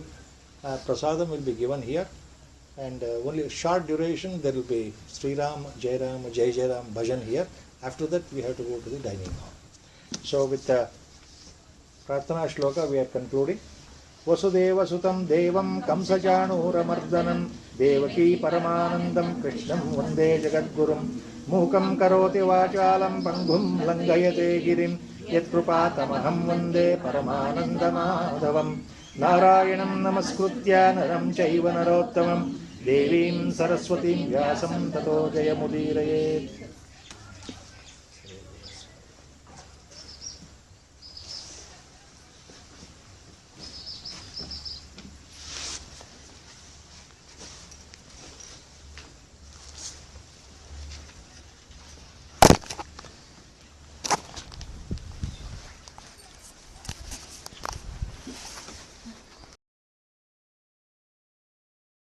prasadam will be given here. And only a short duration, there will be Sri Ram, Jai Ram, Jai Jai Ram bhajan here. After that, we have to go to the dining hall. So with the Prarthana Shloka, we are concluding. Vasudeva ಸುತಂ ದೇವಂ ಕಂಸಚಾಣೂರಮರ್ದನಂ ದೇವಕೀ ಪರಮಾನಂದಂ ಕೃಷ್ಣಂ ವಂದೇ ಜಗದ್ಗುರುಂ ಮೂಕಂ ಕರೋತಿ ವಾಚಾಲಂ ಪಂಗುಂ ಲಂಘಯತೆ ಗಿರಿಂ ಯತ್ಕೃಪಾತಮಹಂ ವಂದೇ ಪರಮಾನಂದಮಾಧವಂ ನಾರಾಯಣಂ ನಮಸ್ಕೃತ್ಯ ನರಂ ಚೈವ ನರೋತ್ತಮಂ ದೇವೀಂ ಸರಸ್ವತೀಂ ವ್ಯಾಸಂ ತತೋ ಜಯಮುದೀರಯೇತ್.